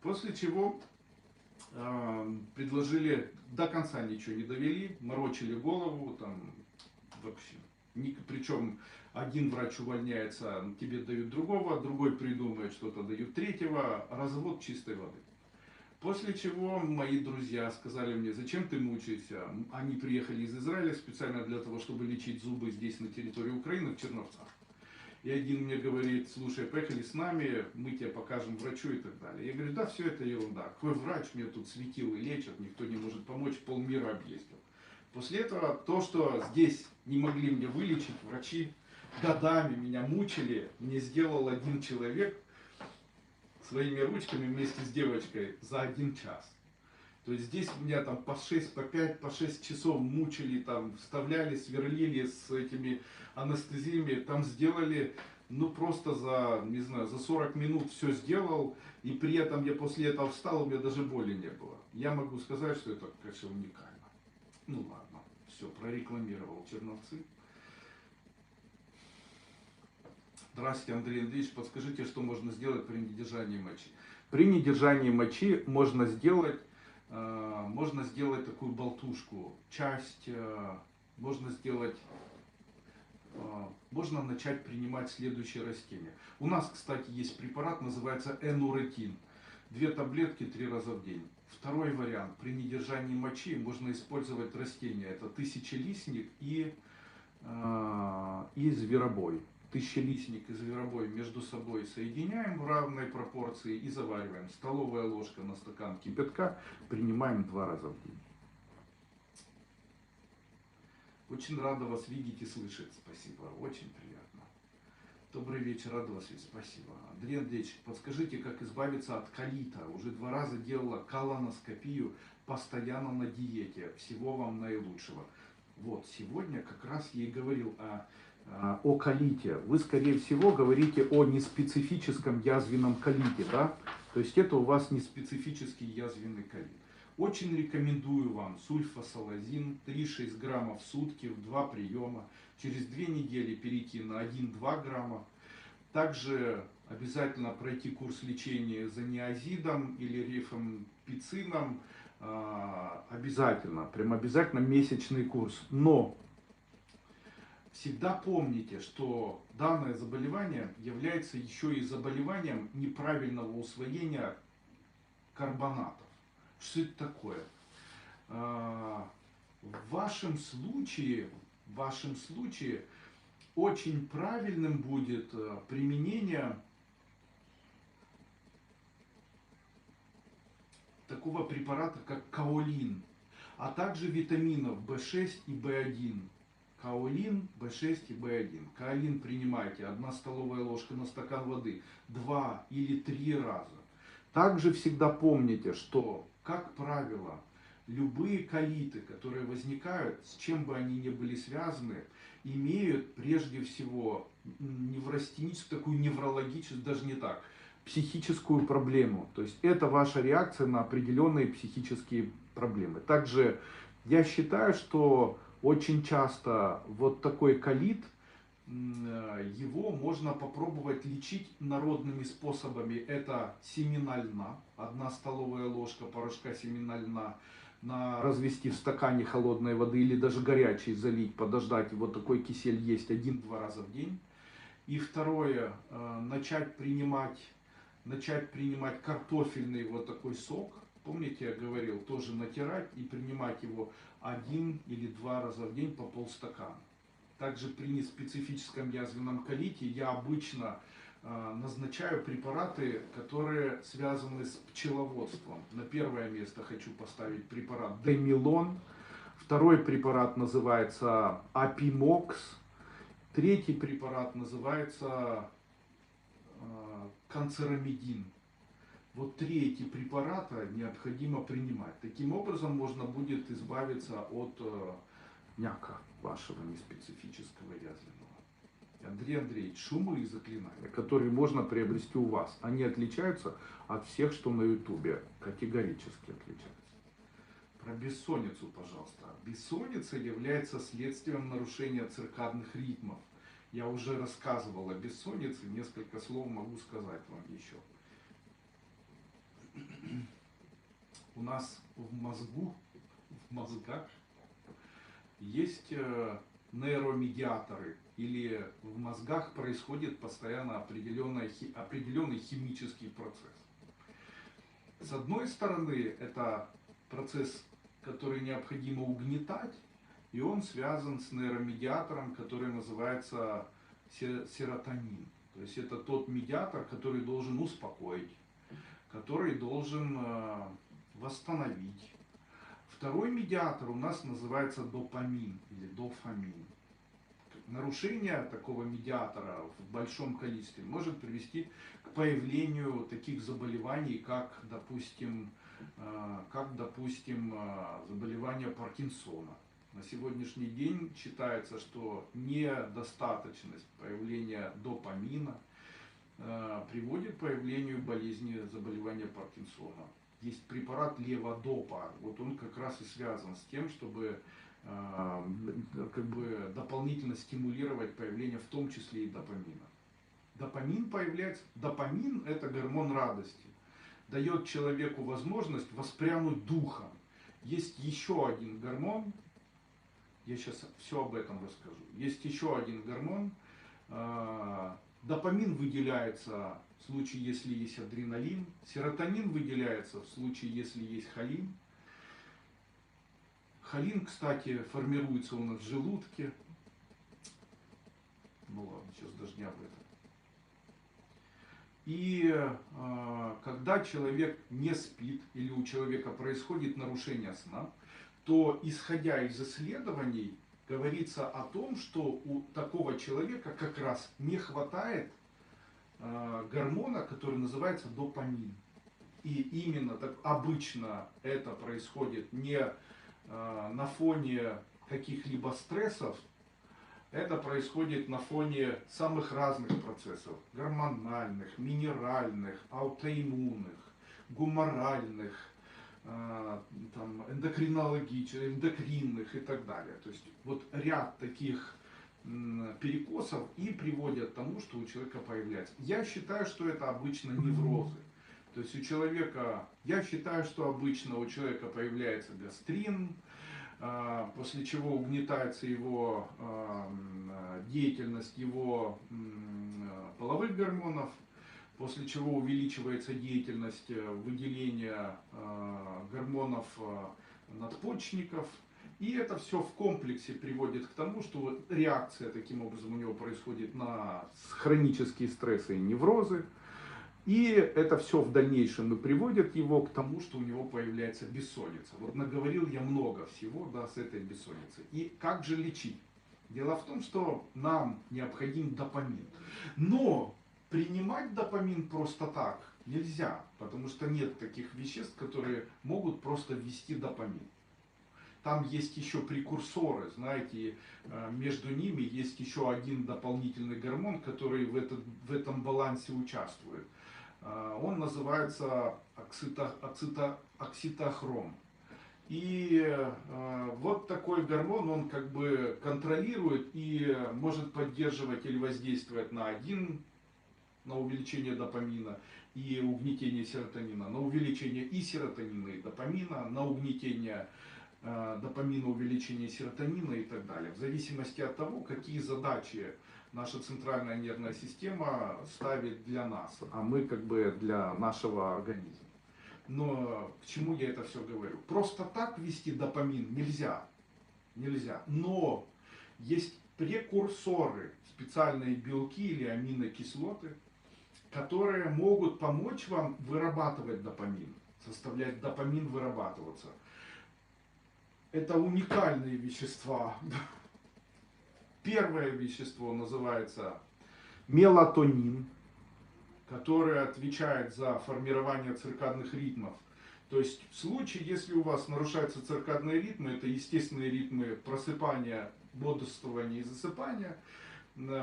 Speaker 1: После чего предложили, до конца ничего не довели, морочили голову, там вообще. Причем один врач увольняется, тебе дают другого, другой придумает что-то, дают третьего, развод чистой воды. После чего мои друзья сказали мне, зачем ты мучаешься? Они приехали из Израиля специально для того, чтобы лечить зубы здесь на территории Украины, в Черновцах. И один мне говорит, слушай, поехали с нами, мы тебе покажем врачу и так далее. Я говорю, да, все это ерунда. Какой врач, мне тут светило лечат, никто не может помочь, полмира объездил. После этого то, что здесь не могли мне вылечить, врачи годами меня мучили, мне сделал один человек своими ручками вместе с девочкой за 1 час. То есть здесь меня там по 6, по 5, по 6 часов мучили, там вставляли, сверлили с этими анестезиями, там сделали, ну просто за, не знаю, за 40 минут все сделал, и при этом я после этого встал, у меня даже боли не было. Я могу сказать, что это, конечно, уникально. Ну ладно, все, прорекламировал Черновцы. Здравствуйте, Андрей Андреевич, подскажите, что можно сделать при недержании мочи? При недержании мочи можно сделать такую болтушку, можно начать принимать следующее растение. У нас, кстати, есть препарат, называется энуретин. 2 таблетки 3 раза в день. Второй вариант, при недержании мочи можно использовать растения. Это тысячелистник и зверобой. Тысячелистник и зверобой между собой соединяем в равной пропорции и завариваем. Столовая ложка на стакан кипятка, принимаем 2 раза в день. Очень рада вас видеть и слышать. Спасибо, очень приятно. Добрый вечер, рада вас видеть. Спасибо. Андрей Андреевич, подскажите, как избавиться от колита? Уже 2 раза делала колоноскопию, постоянно на диете. Всего вам наилучшего. Вот, сегодня как раз я и говорил о о колите, вы, скорее всего, говорите о неспецифическом язвенном колите, да? То есть это у вас неспецифический язвенный колит. Очень рекомендую вам сульфасалазин 3-6 граммов в сутки в 2 приема. Через 2 недели перейти на 1-2 грамма. Также обязательно пройти курс лечения изониазидом или рифампицином. Обязательно, прям обязательно месячный курс. Но всегда помните, что данное заболевание является еще и заболеванием неправильного усвоения карбонатов. Что это такое? В вашем случае очень правильным будет применение такого препарата, как каолин, а также витаминов В6 и В1. Каолин, В6 и В1. Каолин принимайте 1 столовая ложка на стакан воды 2 или 3 раза. Также всегда помните, что, как правило, любые колиты, которые возникают, с чем бы они ни были связаны, имеют прежде всего неврастеническую, такую неврологическую, даже не так, психическую проблему. То есть это ваша реакция на определенные психические проблемы. Также я считаю, что очень часто вот такой колит, его можно попробовать лечить народными способами. Это семена льна, 1 столовая ложка порошка семена льна, развести в стакане холодной воды или даже горячей залить, подождать. Вот такой кисель есть 1-2 раза в день. И второе, начать принимать картофельный вот такой сок. Помните, я говорил, тоже натирать и принимать его 1 или 2 раза в день по полстакана. Также при неспецифическом язвенном колите я обычно назначаю препараты, которые связаны с пчеловодством. На первое место хочу поставить препарат Демилон. Второй препарат называется Апимокс. Третий препарат называется канцерамидин. Вот 3 эти препарата необходимо принимать. Таким образом можно будет избавиться от няка вашего неспецифического язвенного. Андрей Андреевич, шумы и заклинания, которые можно приобрести у вас, они отличаются от всех, что на ютубе, категорически отличаются. Про бессонницу, пожалуйста. Бессонница является следствием нарушения циркадных ритмов. Я уже рассказывал о бессоннице, несколько слов могу сказать вам еще. У нас в мозгах есть нейромедиаторы, или в мозгах происходит постоянно определенный химический процесс. С одной стороны, это процесс, который необходимо угнетать, и он связан с нейромедиатором, который называется серотонин. То есть это тот медиатор, который должен успокоить, который должен восстановить. Второй медиатор у нас называется допамин или дофамин. Нарушение такого медиатора в большом количестве может привести к появлению таких заболеваний, как, допустим, заболевание Паркинсона. На сегодняшний день считается, что недостаточность появления допамина приводит к появлению болезни заболевания Паркинсона. Есть препарат леводопа, вот он как раз и связан с тем, чтобы дополнительно стимулировать появление в том числе и допамина. Допамин это гормон радости, дает человеку возможность воспрянуть духом. Есть еще один гормон, я сейчас все об этом расскажу. Есть еще один гормон. Допамин выделяется в случае, если есть адреналин. Серотонин выделяется в случае, если есть холин. Холин, кстати, формируется у нас в желудке. Ну ладно, сейчас даже не об этом. И когда человек не спит или у человека происходит нарушение сна, то, исходя из исследований, говорится о том, что у такого человека как раз не хватает гормона, который называется допамин. И именно так обычно это происходит не на фоне каких-либо стрессов, Это происходит на фоне самых разных процессов. Гормональных, минеральных, аутоиммунных, гуморальных, там, эндокринологических, эндокринных и так далее. То есть вот ряд таких перекосов и приводят к тому, что у человека появляется. Я считаю, что это обычно неврозы. То есть у человека, я считаю, что обычно у человека появляется гастрин, после чего угнетается его деятельность его половых гормонов, после чего увеличивается деятельность выделения гормонов надпочечников. И это все в комплексе приводит к тому, что реакция таким образом у него происходит на хронические стрессы и неврозы. И это все в дальнейшем и приводит его к тому, что у него появляется бессонница. Вот наговорил я много всего, да, с этой бессонницей. И как же лечить? Дело в том, что нам необходим допамин. Но принимать допамин просто так нельзя, потому что нет таких веществ, которые могут просто ввести допамин. Там есть еще прекурсоры, знаете, между ними есть еще один дополнительный гормон, который в этом балансе участвует. Он называется окситохром. И вот такой гормон, он как бы контролирует и может поддерживать или воздействовать на увеличение допамина и угнетение серотонина, на увеличение и серотонина, и допамина, на угнетение допамина, увеличение серотонина и так далее. В зависимости от того, какие задачи наша центральная нервная система ставит для нас, а мы как бы для нашего организма. Но к чему я это все говорю? Просто так ввести допамин нельзя. Нельзя. Но есть прекурсоры, специальные белки или аминокислоты, которые могут помочь вам вырабатывать допамин, заставлять допамин вырабатываться. Это уникальные вещества. Первое вещество называется мелатонин, который отвечает за формирование циркадных ритмов. То есть в случае, если у вас нарушаются циркадные ритмы, это естественные ритмы просыпания, бодрствования и засыпания,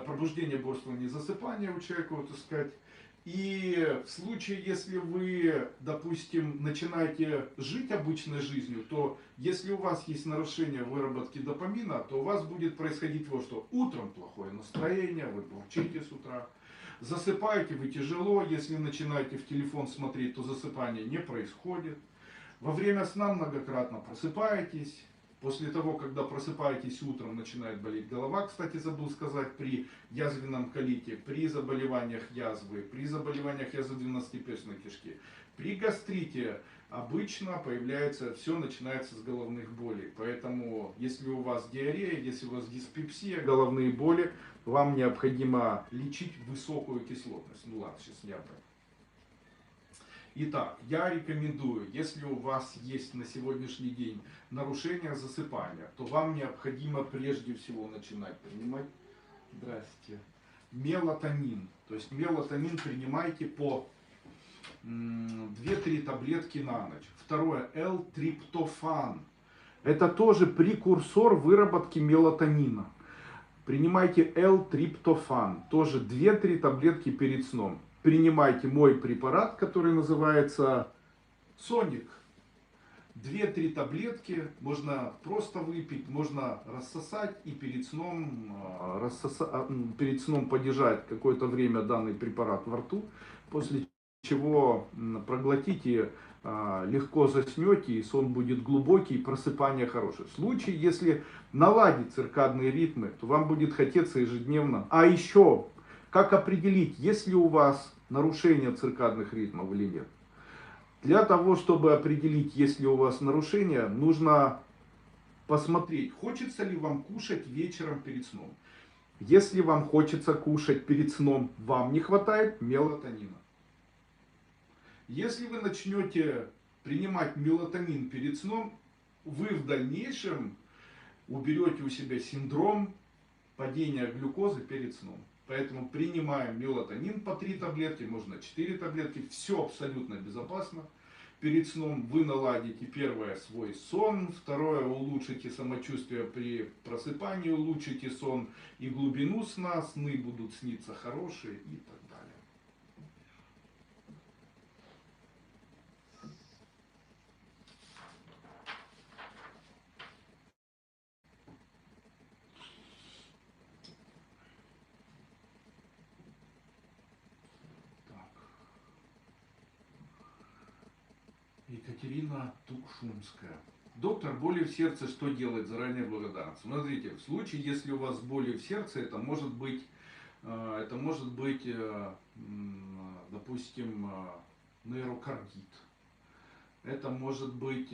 Speaker 1: пробуждения, бодрствования и засыпания у человека, вот так сказать. И в случае, если вы, допустим, начинаете жить обычной жизнью, то если у вас есть нарушение выработки допамина, то у вас будет происходить вот что. Утром плохое настроение, вы бурчите с утра. Засыпаете вы тяжело, если начинаете в телефон смотреть, то засыпание не происходит. Во время сна многократно просыпаетесь. После того, когда просыпаетесь утром, начинает болеть голова. Кстати, забыл сказать, при язвенном колите, при заболеваниях язвы, при заболеваниях язвы 12-перстной кишки, при гастрите обычно все начинается с головных болей. Поэтому, если у вас диарея, если у вас диспепсия, головные боли, вам необходимо лечить высокую кислотность. Ну ладно, сейчас не об этом. Итак, я рекомендую, если у вас есть на сегодняшний день нарушение засыпания, то вам необходимо прежде всего начинать принимать, мелатонин. То есть мелатонин принимайте по 2-3 таблетки на ночь. Второе, L-триптофан. Это тоже прекурсор выработки мелатонина. Принимайте L-триптофан, тоже 2-3 таблетки перед сном. Принимайте мой препарат, который называется Соник. 2-3 таблетки можно просто выпить, можно рассосать и перед сном подержать какое-то время данный препарат во рту, после чего проглотите, легко заснете, и сон будет глубокий, и просыпание хорошее. В случае, если наладить циркадные ритмы, то вам будет хотеться ежедневно. А еще, как определить, есть ли у вас нарушение циркадных ритмов или нет? Для того, чтобы определить, есть ли у вас нарушение, нужно посмотреть, хочется ли вам кушать вечером перед сном. Если вам хочется кушать перед сном, вам не хватает мелатонина. Если вы начнете принимать мелатонин перед сном, вы в дальнейшем уберете у себя синдром падения глюкозы перед сном. Поэтому принимаем мелатонин по 3 таблетки, можно 4 таблетки, все абсолютно безопасно. Перед сном вы наладите, первое, свой сон, второе, улучшите самочувствие при просыпании, улучшите сон и глубину сна, сны будут сниться хорошие и так далее. Екатерина Тукшумская. Доктор, боли в сердце, что делать? Заранее благодарность. Смотрите, в случае, если у вас боли в сердце, это может быть, допустим, нейрокардит. Это может быть,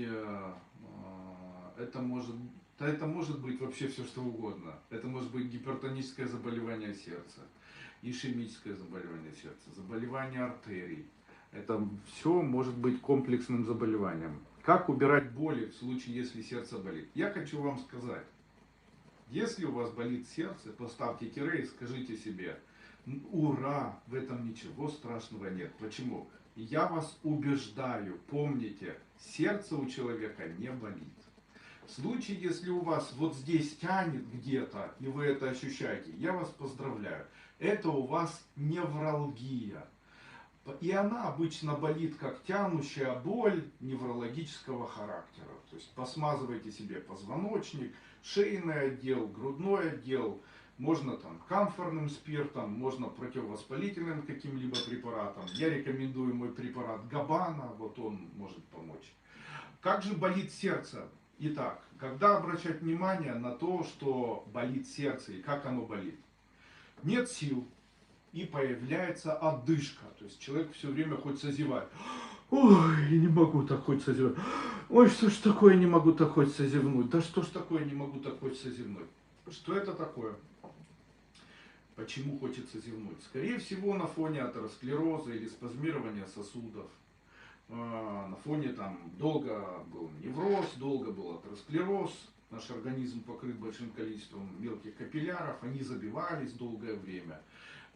Speaker 1: это может быть вообще все что угодно. Это может быть гипертоническое заболевание сердца, ишемическое заболевание сердца, заболевание артерий. Это все может быть комплексным заболеванием. Как убирать боли в случае, если сердце болит? Я хочу вам сказать, если у вас болит сердце, поставьте тире и скажите себе, ура, в этом ничего страшного нет. Почему? Я вас убеждаю, помните, сердце у человека не болит. В случае, если у вас вот здесь тянет где-то, и вы это ощущаете, я вас поздравляю. Это у вас невралгия. И она обычно болит как тянущая боль неврологического характера. То есть посмазывайте себе позвоночник, шейный отдел, грудной отдел. Можно там камфорным спиртом, можно противовоспалительным каким-либо препаратом. Я рекомендую мой препарат Габана, вот он может помочь. Как же болит сердце? Итак, когда обращать внимание на то, что болит сердце и как оно болит? Нет сил. И появляется одышка. То есть человек все время хоть созевать. Ой, не могу так хоть созевать. Ой, что ж такое, не могу так хоть созевнуть. Да что ж такое, не могу так хоть созевнуть. Что это такое? Почему хочется зевнуть? Скорее всего, на фоне атеросклероза или спазмирования сосудов. На фоне там долго был невроз, долго был атеросклероз. Наш организм покрыт большим количеством мелких капилляров. Они забивались долгое время.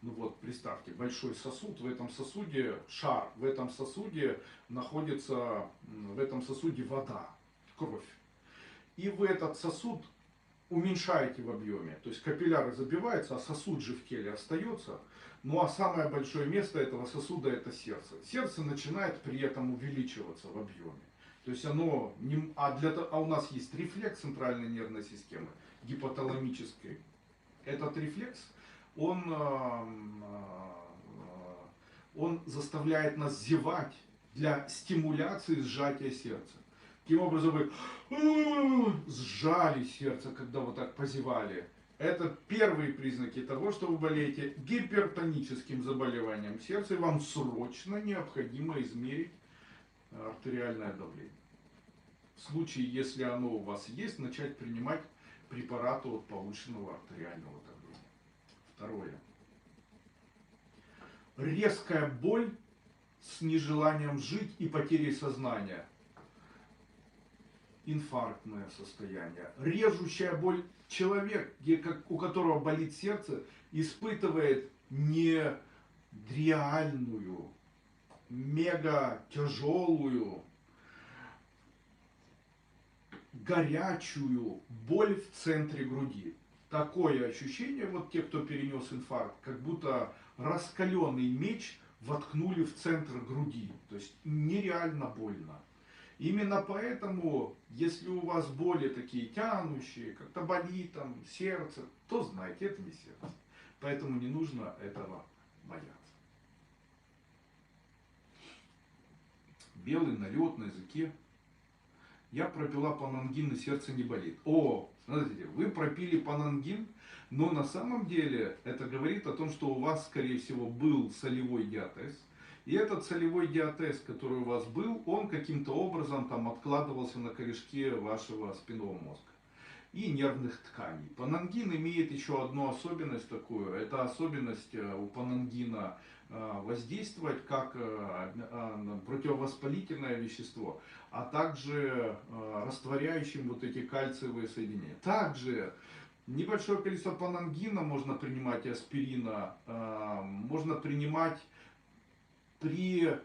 Speaker 1: Ну вот, представьте, большой сосуд, в этом сосуде шар, в этом сосуде находится, в этом сосуде вода, кровь. И вы этот сосуд уменьшаете в объеме, то есть капилляры забиваются, а сосуд же в теле остается. Ну а самое большое место этого сосуда это сердце. Сердце начинает при этом увеличиваться в объеме. То есть оно, а у нас есть рефлекс центральной нервной системы, гипоталамический. Этот рефлекс, он заставляет нас зевать для стимуляции сжатия сердца. Таким образом вы сжали сердце, когда вот так позевали. Это первые признаки того, что вы болеете гипертоническим заболеванием сердца, и вам срочно необходимо измерить артериальное давление. В случае, если оно у вас есть, начать принимать препараты от повышенного артериального давления. Второе. Резкая боль с нежеланием жить и потерей сознания. Инфарктное состояние. Режущая боль. Человек, у которого болит сердце, испытывает не реальную, мега тяжелую, горячую боль в центре груди. Такое ощущение, вот те, кто перенес инфаркт, как будто раскаленный меч воткнули в центр груди. То есть нереально больно. Именно поэтому, если у вас боли такие тянущие, как-то болит там сердце, то знайте, это не сердце. Поэтому не нужно этого бояться. Белый налет на языке. Я пропила панангин, и сердце не болит. О, смотрите, вы пропили панангин, но на самом деле это говорит о том, что у вас, скорее всего, был солевой диатез. И этот солевой диатез, который у вас был, он каким-то образом там откладывался на корешке вашего спинного мозга и нервных тканей. Панангин имеет еще одну особенность такую. Это особенность у панангина воздействовать как противовоспалительное вещество, а также растворяющим вот эти кальциевые соединения. Также небольшое количество панангина можно принимать, и аспирина можно принимать при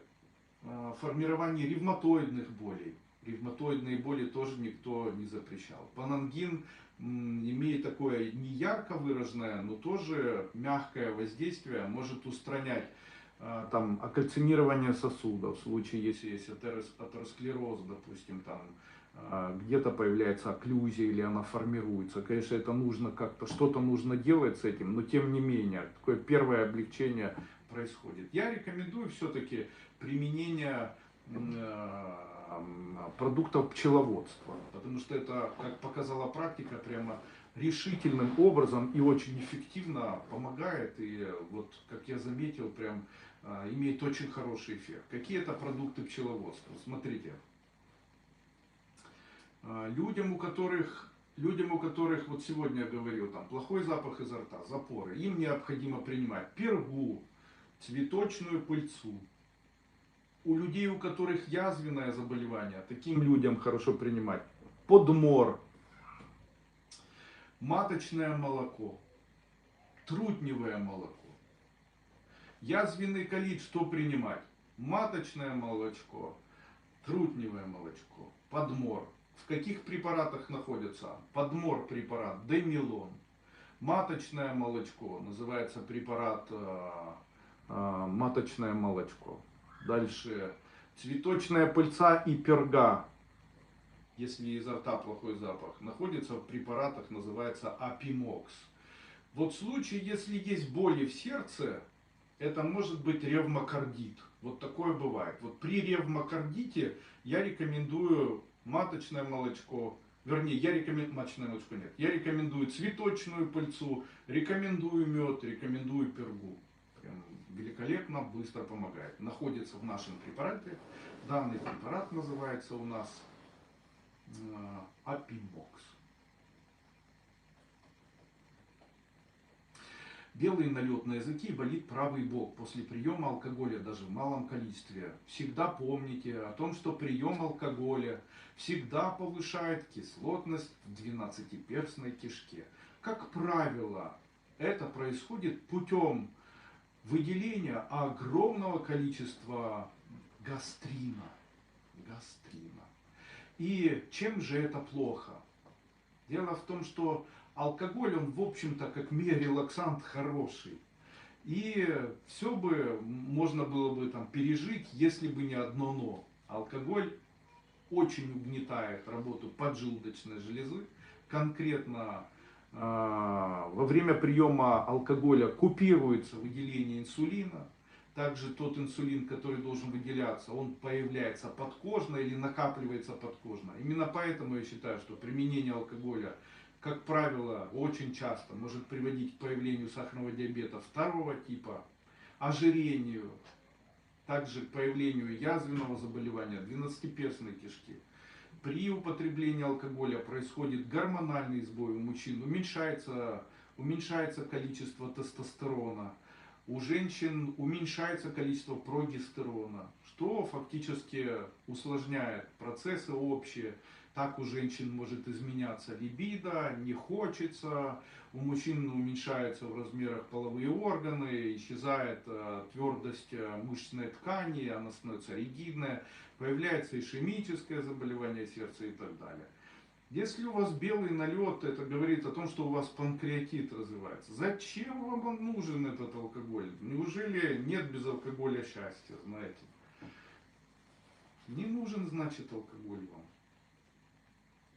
Speaker 1: формирование ревматоидных болей. Ревматоидные боли тоже никто не запрещал. Панангин имеет такое не ярко выраженное, но тоже мягкое воздействие, может устранять там окальцинирование сосудов, в случае, если есть атеросклероз, допустим, там где-то появляется окклюзия или она формируется. Конечно, это нужно как-то, что-то нужно делать с этим, но тем не менее, такое первое облегчение происходит. Я рекомендую все-таки применение продуктов пчеловодства, потому что это, как показала практика, прямо решительным образом и очень эффективно помогает, и вот, как я заметил, прям имеет очень хороший эффект. Какие это продукты пчеловодства? Смотрите, людям, у которых, вот сегодня я говорил, там плохой запах изо рта, запоры, им необходимо принимать пергу, цветочную пыльцу. У людей, у которых язвенное заболевание, таким людям хорошо принимать подмор, маточное молоко, трутневое молоко. Язвенный колит что принимать? Маточное молочко, трутневое молочко, подмор. В каких препаратах находится? Подмор препарат Демилон. Маточное молочко, называется препарат маточное молочко. Дальше цветочная пыльца и перга, если изо рта плохой запах, находится в препаратах, называется Апимокс. Вот в случае, если есть боли в сердце, это может быть ревмокардит. Вот такое бывает. Вот при ревмокардите я рекомендую маточное молочко. Вернее, маточное молочко нет. Я рекомендую цветочную пыльцу, рекомендую мед, рекомендую пергу. Прям великолепно, быстро помогает. Находится в нашем препарате. Данный препарат называется у нас Апимокс. Белый налет на языке, болит правый бок после приема алкоголя, даже в малом количестве. Всегда помните о том, что прием алкоголя всегда повышает кислотность в двенадцатиперстной кишке. Как правило, это происходит путем выделения огромного количества гастрина. И чем же это плохо? Дело в том, что алкоголь, он, в общем-то, как миорелаксант хороший. И все бы можно было бы там пережить, если бы не одно но. Алкоголь очень угнетает работу поджелудочной железы. Конкретно во время приема алкоголя купируется выделение инсулина. Также тот инсулин, который должен выделяться, он появляется подкожно или накапливается подкожно. Именно поэтому я считаю, что применение алкоголя, как правило, очень часто может приводить к появлению сахарного диабета второго типа, ожирению, также к появлению язвенного заболевания двенадцатиперстной кишки. При употреблении алкоголя происходит гормональный сбой у мужчин, уменьшается количество тестостерона, у женщин уменьшается количество прогестерона, что фактически усложняет процессы общие. Так у женщин может изменяться либидо, не хочется, у мужчин уменьшаются в размерах половые органы, исчезает твердость мышечной ткани, она становится ригидная, появляется ишемическое заболевание сердца и так далее. Если у вас белый налет, это говорит о том, что у вас панкреатит развивается. Зачем вам он нужен, этот алкоголь? Неужели нет без алкоголя счастья, знаете? Не нужен, значит, алкоголь вам.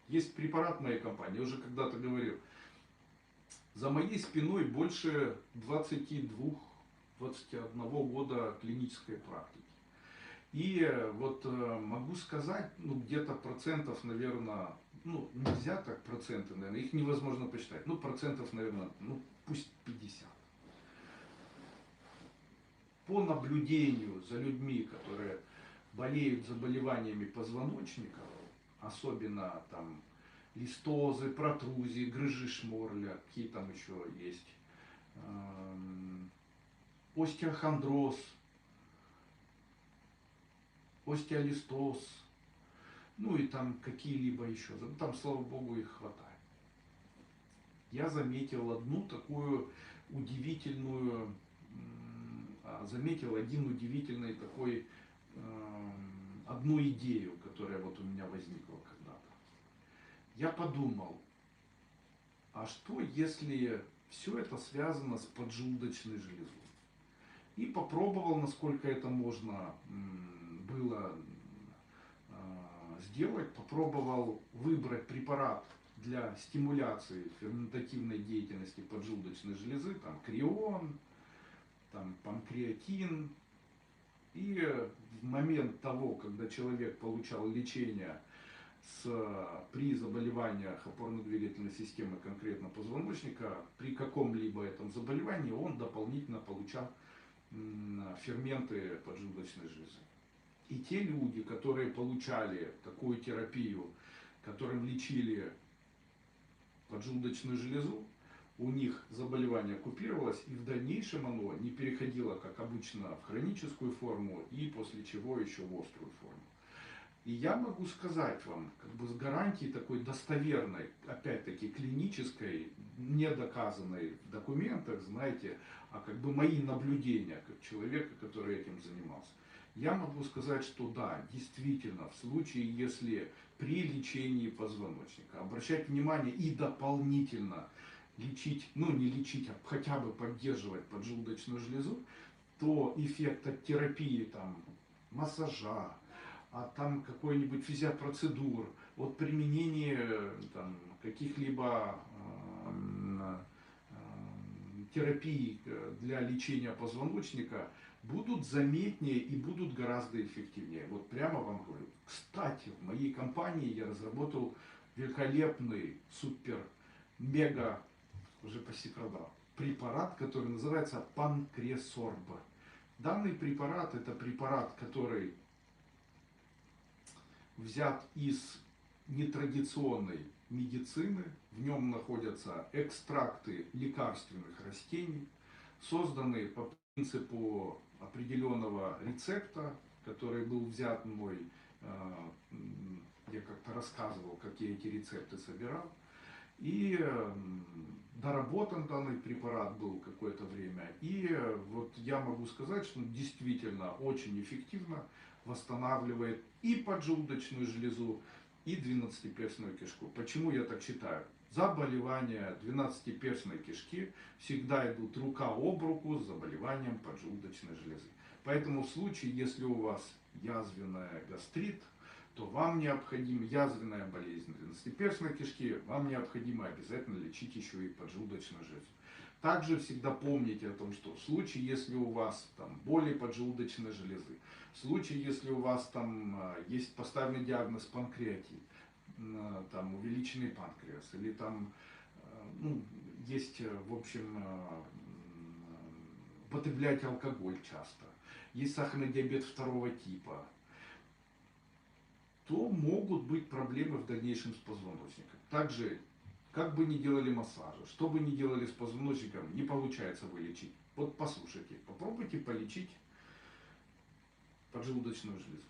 Speaker 1: Есть препарат моей компании, я уже когда-то говорил. За моей спиной больше 22-21 года клинической практики. И вот могу сказать, где-то процентов, наверное, нельзя так проценты, наверное, их невозможно посчитать. Процентов, наверное, пусть 50. По наблюдению за людьми, которые болеют заболеваниями позвоночника, особенно там листозы, протрузии, грыжи Шморля, какие там еще есть, остеохондроз, остеолистоз, и там какие-либо еще. Там, слава богу, их хватает. Я заметил одну такую удивительную, один удивительный такой одну идею, которая вот у меня возникла когда-то. Я подумал, а что если все это связано с поджелудочной железой? И попробовал, насколько это можно было сделать, попробовал выбрать препарат для стимуляции ферментативной деятельности поджелудочной железы, там крион, там панкреатин. И в момент того, когда человек получал лечение при заболеваниях опорно-двигательной системы, конкретно позвоночника, при каком-либо этом заболевании он дополнительно получал ферменты поджелудочной железы. И те люди, которые получали такую терапию, которым лечили поджелудочную железу, у них заболевание купировалось, и в дальнейшем оно не переходило, как обычно, в хроническую форму, и после чего еще в острую форму. И я могу сказать вам, как бы с гарантией такой достоверной, опять-таки клинической, не доказанной в документах, знаете, а как бы мои наблюдения, как человека, который этим занимался. Я могу сказать, что да, действительно, в случае, если при лечении позвоночника обращать внимание и дополнительно лечить, ну не лечить, а хотя бы поддерживать поджелудочную железу, то эффект от терапии, там, массажа, а там какой-нибудь физиопроцедур, от применения там, каких-либо терапий для лечения позвоночника будут заметнее и будут гораздо эффективнее. Вот прямо вам говорю. Кстати, в моей компании я разработал великолепный, супер, мега, уже почти продал, препарат, который называется Панкресорб. Данный препарат — это препарат, который взят из нетрадиционной медицины. В нем находятся экстракты лекарственных растений, созданные по принципу определенного рецепта, который был взят мной. Я как-то рассказывал, как я эти рецепты собирал. И доработан данный препарат был какое-то время. И вот я могу сказать, что он действительно очень эффективно восстанавливает и поджелудочную железу, и двенадцатиперстную кишку. Почему я так считаю? Заболевания двенадцатиперстной кишки всегда идут рука об руку с заболеванием поджелудочной железы. Поэтому в случае, если у вас язвенная гастрит, то вам необходимо язвенная болезнь двенадцатиперстной кишки, вам необходимо обязательно лечить еще и поджелудочную железу. Также всегда помните о том, что в случае, если у вас там боли поджелудочной железы, в случае, если у вас там есть поставленный диагноз панкреатит, там увеличенный панкреас, или там ну, есть, в общем, употребляете алкоголь часто, есть сахарный диабет второго типа, то могут быть проблемы в дальнейшем с позвоночником. Также, как бы ни делали массажи, что бы ни делали с позвоночником, не получается вылечить. Вот послушайте, попробуйте полечить поджелудочную железу.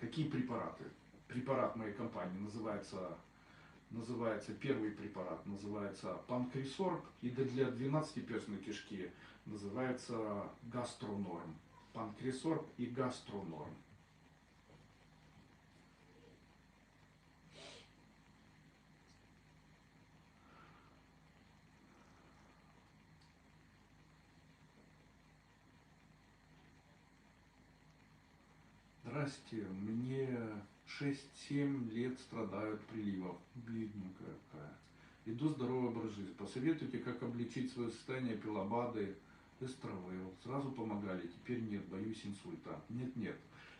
Speaker 1: Какие препараты? Препарат моей компании называется первый препарат, называется Панкресорб, и для двенадцатиперстной кишки называется Гастронорм. Панкресорб и Гастронорм. Здрасте, мне 6-7 лет страдают приливов, бледненькая какая. Иду здоровый образ жизни. Посоветуйте, как облегчить свое состояние, пилобады, эстравел. Сразу помогали, теперь нет, боюсь инсульта. Нет.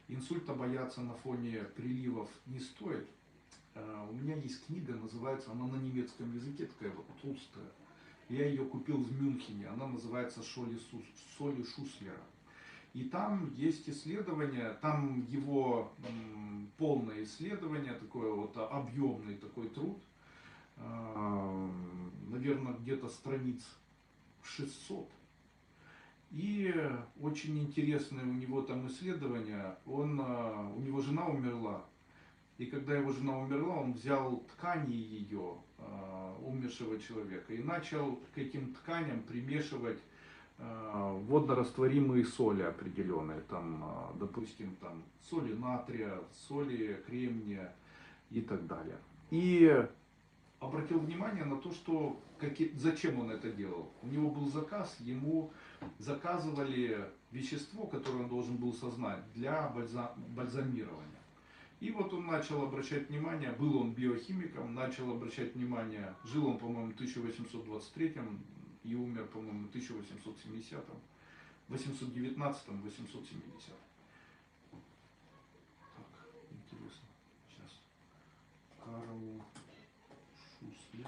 Speaker 1: Инсульта бояться на фоне приливов не стоит. У меня есть книга, называется, она на немецком языке, такая вот толстая. Я ее купил в Мюнхене, она называется «Соли Шуслера». И там есть исследование, там его полное исследование, такое вот объемный такой труд, наверное, где-то страниц 600. И очень интересное у него там исследование, у него жена умерла, и когда его жена умерла, он взял ткани ее, умершего человека, и начал к этим тканям примешивать водорастворимые соли определенные, там, допустим, там, соли натрия, соли кремния и так далее. И обратил внимание на то, что зачем он это делал. У него был заказ, ему заказывали вещество, которое он должен был создать для бальзамирования. И вот он начал обращать внимание, был он биохимиком, начал обращать внимание, жил он, по-моему, в 1823 и умер, по-моему, в 1870, 819-870. Так, интересно. Сейчас. Карл Шуслер.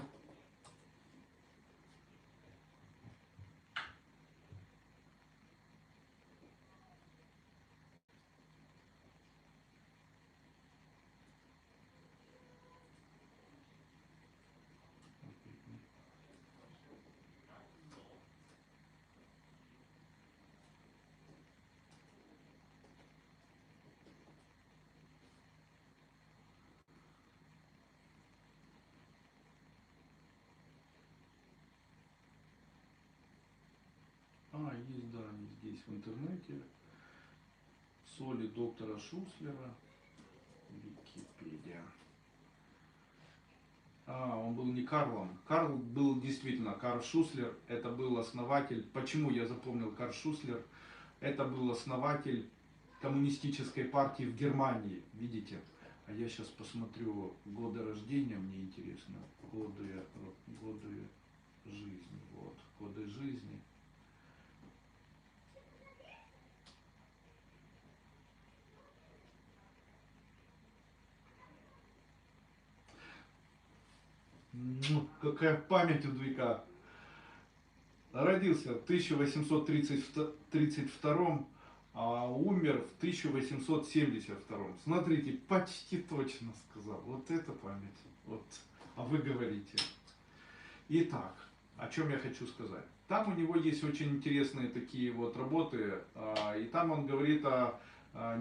Speaker 1: Есть, да, они здесь в интернете. Соли доктора Шуслера. Википедия. Он был не Карлом. Карл был действительно Карл Шуслер. Это был основатель. Почему я запомнил Карл Шуслер? Это был основатель коммунистической партии в Германии. Видите? А я сейчас посмотрю годы рождения. Мне интересно. Годы жизни. Вот. Годы жизни. Какая память у Двойка. Родился в 1832, а умер в 1872. Смотрите, почти точно сказал. Вот это память. Вот. А вы говорите. Итак, о чем я хочу сказать. Там у него есть очень интересные такие вот работы. И там он говорит о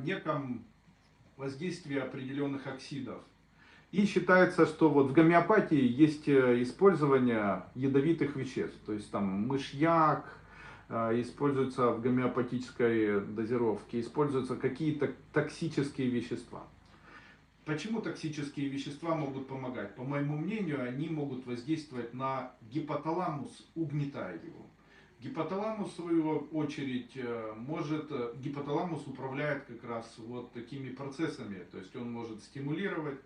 Speaker 1: неком воздействии определенных оксидов. И считается, что вот в гомеопатии есть использование ядовитых веществ. То есть там мышьяк используется в гомеопатической дозировке, используются какие-то токсические вещества. Почему токсические вещества могут помогать? По моему мнению, они могут воздействовать на гипоталамус, угнетая его. Гипоталамус, в свою очередь, гипоталамус управляет как раз вот такими процессами. То есть он может стимулировать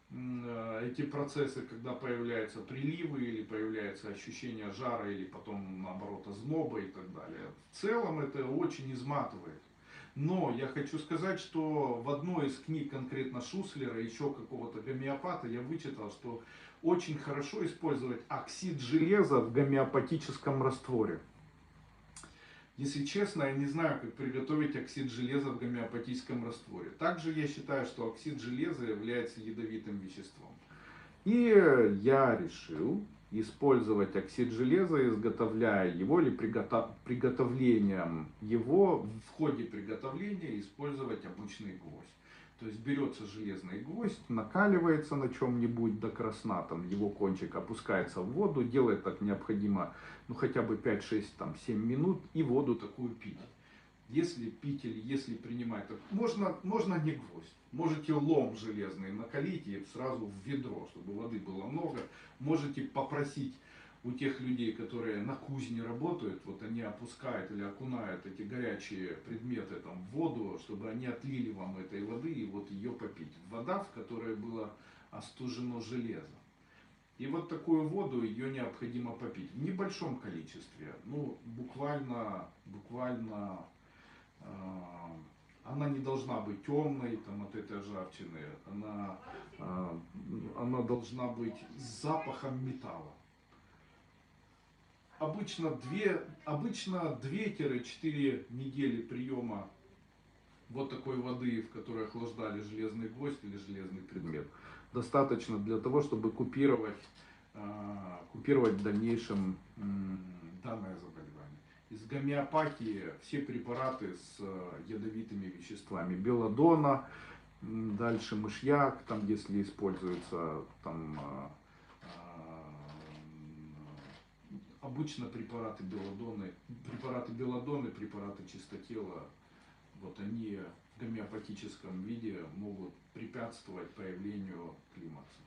Speaker 1: эти процессы, когда появляются приливы или появляется ощущение жара или потом наоборот озноба и так далее. В целом это очень изматывает. Но я хочу сказать, что в одной из книг конкретно Шуслера, еще какого-то гомеопата, я вычитал, что очень хорошо использовать оксид железа в гомеопатическом растворе. Если честно, я не знаю, как приготовить оксид железа в гомеопатическом растворе. Также я считаю, что оксид железа является ядовитым веществом. И я решил использовать оксид железа, изготовляя его или приготовлением его, в ходе приготовления использовать обычный гвоздь. То есть берется железный гвоздь, накаливается на чем-нибудь до красна, там его кончик опускается в воду, делает так необходимо, ну хотя бы 5-6-7 минут и воду такую пить. Если пить или если принимать, так можно не гвоздь, можете лом железный накалить и сразу в ведро, чтобы воды было много. Можете попросить у тех людей, которые на кузне работают, вот они опускают или окунают эти горячие предметы там в воду, чтобы они отлили вам этой воды и вот ее попить. Вода, в которой было остужено железо. И вот такую воду ее необходимо попить в небольшом количестве, ну буквально она не должна быть темной там, от этой ржавчины, она должна быть с запахом металла. Обычно 2-4 недели приема вот такой воды, в которой охлаждали железный гвоздь или железный предмет, достаточно для того, чтобы купировать в дальнейшем данное заболевание. Из гомеопатии все препараты с ядовитыми веществами. Белладонна, дальше мышьяк, там если используется там, обычно препараты белладоны, препараты чистотела, вот они в гомеопатическом виде могут препятствовать появлению климакса.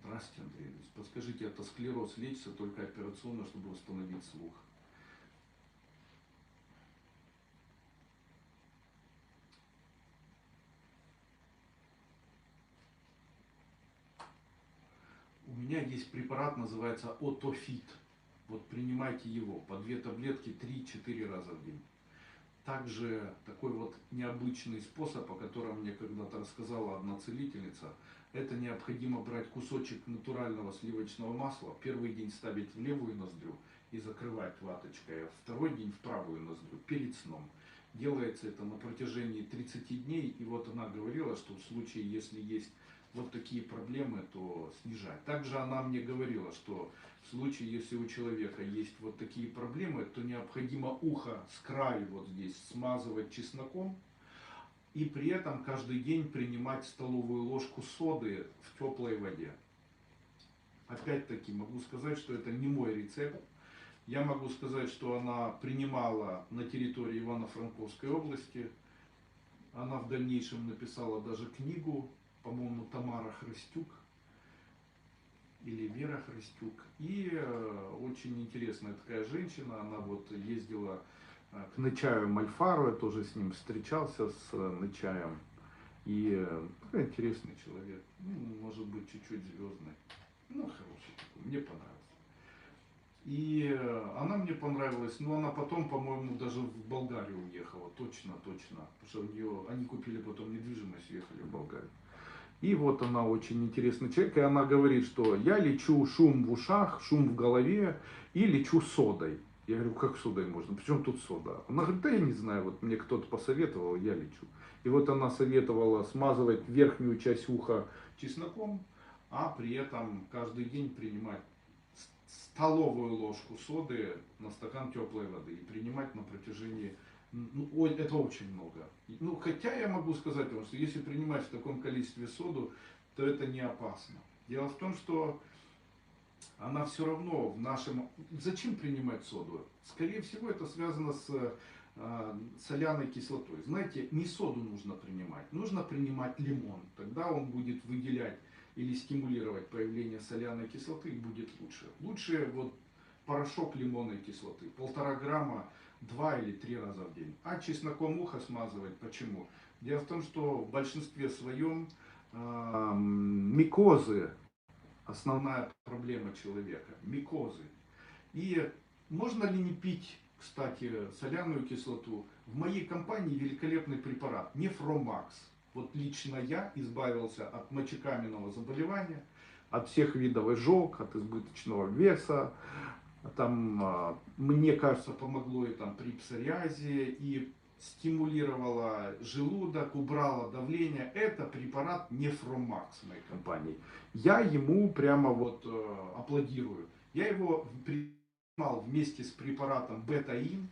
Speaker 1: Здравствуйте, Андрей Ильич. Подскажите, это склероз лечится только операционно, чтобы восстановить слух? У меня есть препарат, называется Отофит. Вот принимайте его по 2 таблетки 3-4 раза в день. Также такой вот необычный способ, о котором мне когда-то рассказала одна целительница, это необходимо брать кусочек натурального сливочного масла, первый день ставить в левую ноздрю и закрывать ваточкой, а второй день в правую ноздрю перед сном. Делается это на протяжении 30 дней, и вот она говорила, что в случае, если есть вот такие проблемы, то снижать. Также она мне говорила, что в случае, если у человека есть вот такие проблемы, то необходимо ухо с краю вот здесь смазывать чесноком и при этом каждый день принимать столовую ложку соды в теплой воде. Опять-таки могу сказать, что это не мой рецепт. Я могу сказать, что она принимала на территории Ивано-Франковской области. Она в дальнейшем написала даже книгу, по-моему, Тамара Христюк или Вера Христюк. И очень интересная такая женщина, она вот ездила к Нечаю Мальфару, я тоже с ним встречался, с Нечаем. И такой интересный человек, ну, может быть, чуть-чуть звездный, ну, хороший такой, мне понравился. И она мне понравилась, но она потом, по-моему, даже в Болгарию уехала, точно, потому что они купили потом недвижимость, уехали в Болгарию. И вот она очень интересный человек, и она говорит, что я лечу шум в ушах, шум в голове и лечу содой. Я говорю, как содой можно? Причем тут сода? Она говорит, да я не знаю, вот мне кто-то посоветовал, я лечу. И вот она советовала смазывать верхнюю часть уха чесноком, а при этом каждый день принимать столовую ложку соды на стакан теплой воды и принимать на протяжении, ну, это очень много. Ну, хотя я могу сказать вам, что если принимать в таком количестве соду, то это не опасно. Дело в том, что она все равно в нашем... Зачем принимать соду? Скорее всего, это связано с соляной кислотой. Знаете, не соду нужно принимать лимон. Тогда он будет выделять или стимулировать появление соляной кислоты и будет лучше. Лучше вот порошок лимонной кислоты, 1,5 грамма 2 или 3 раза в день. А чесноком ухо смазывать. Почему? Дело в том, что в большинстве своем микозы основная проблема человека. Микозы. И можно ли не пить, кстати, соляную кислоту? В моей компании великолепный препарат Нефромакс. Вот лично я избавился от мочекаменного заболевания, от всех видов изжог, от избыточного веса. Там, мне кажется, помогло и там при псориазе, и стимулировало желудок, убрало давление. Это препарат Нефромакс моей компании. Я ему прямо вот аплодирую. Я его принимал вместе с препаратом Бетаин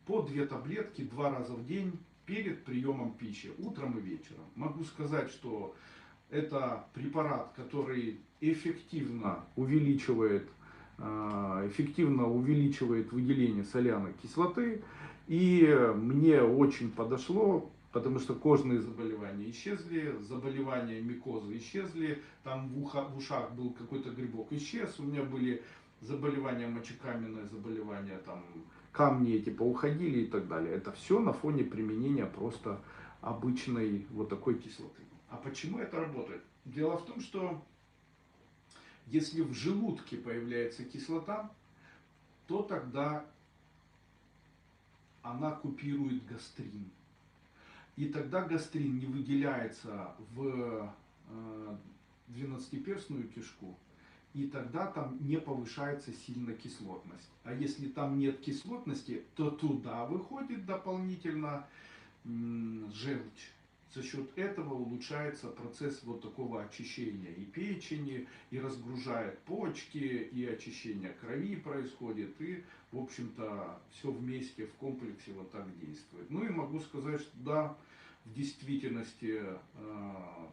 Speaker 1: по 2 таблетки 2 раза в день перед приемом пищи, утром и вечером. Могу сказать, что это препарат, который эффективно увеличивает выделение соляной кислоты. И мне очень подошло, потому что кожные заболевания исчезли, заболевания микозы исчезли, там в ушах был какой-то грибок, исчез, у меня были заболевания мочекаменные, заболевания там камни эти поуходили и так далее. Это все на фоне применения просто обычной вот такой кислоты. А почему это работает? Дело в том, что если в желудке появляется кислота, то тогда она купирует гастрин. И тогда гастрин не выделяется в двенадцатиперстную кишку, и тогда там не повышается сильно кислотность. А если там нет кислотности, то туда выходит дополнительно желчь. За счет этого улучшается процесс вот такого очищения и печени, и разгружает почки, и очищение крови происходит, и, в общем-то, все вместе в комплексе вот так действует. Ну и могу сказать, что да, В действительности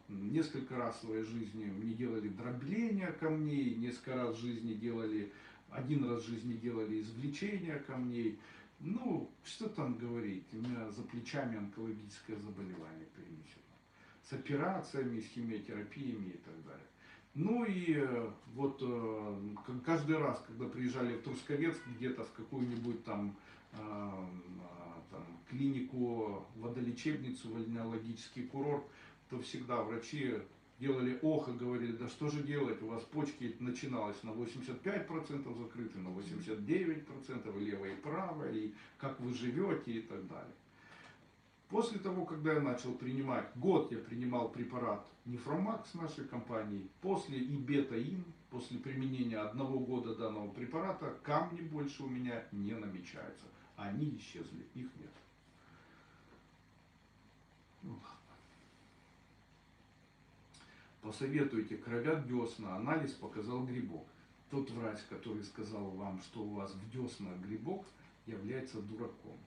Speaker 1: несколько раз в своей жизни мне делали дробление камней, несколько раз в жизни делали, один раз в жизни делали извлечение камней. Ну, что там говорить, у меня за плечами онкологическое заболевание перенесено. С операциями, с химиотерапиями и так далее. Ну и вот каждый раз, когда приезжали в Трусковец, где-то в какую-нибудь там, там клинику, водолечебницу, вальнеологический курорт, то всегда врачи делали ох и говорили, да что же делать, у вас почки начиналось на 85% закрыты, на 89%, и левое, и правое, и как вы живете и так далее. После того, когда я начал принимать, год я принимал препарат Нефромакс нашей компании, после и бета-ин, после применения 1 года данного препарата, камни больше у меня не намечаются. Они исчезли, их нет. Ну, посоветуйте, кровят десна, анализ показал грибок. Тот врач, который сказал вам, что у вас в деснах грибок, является дураком.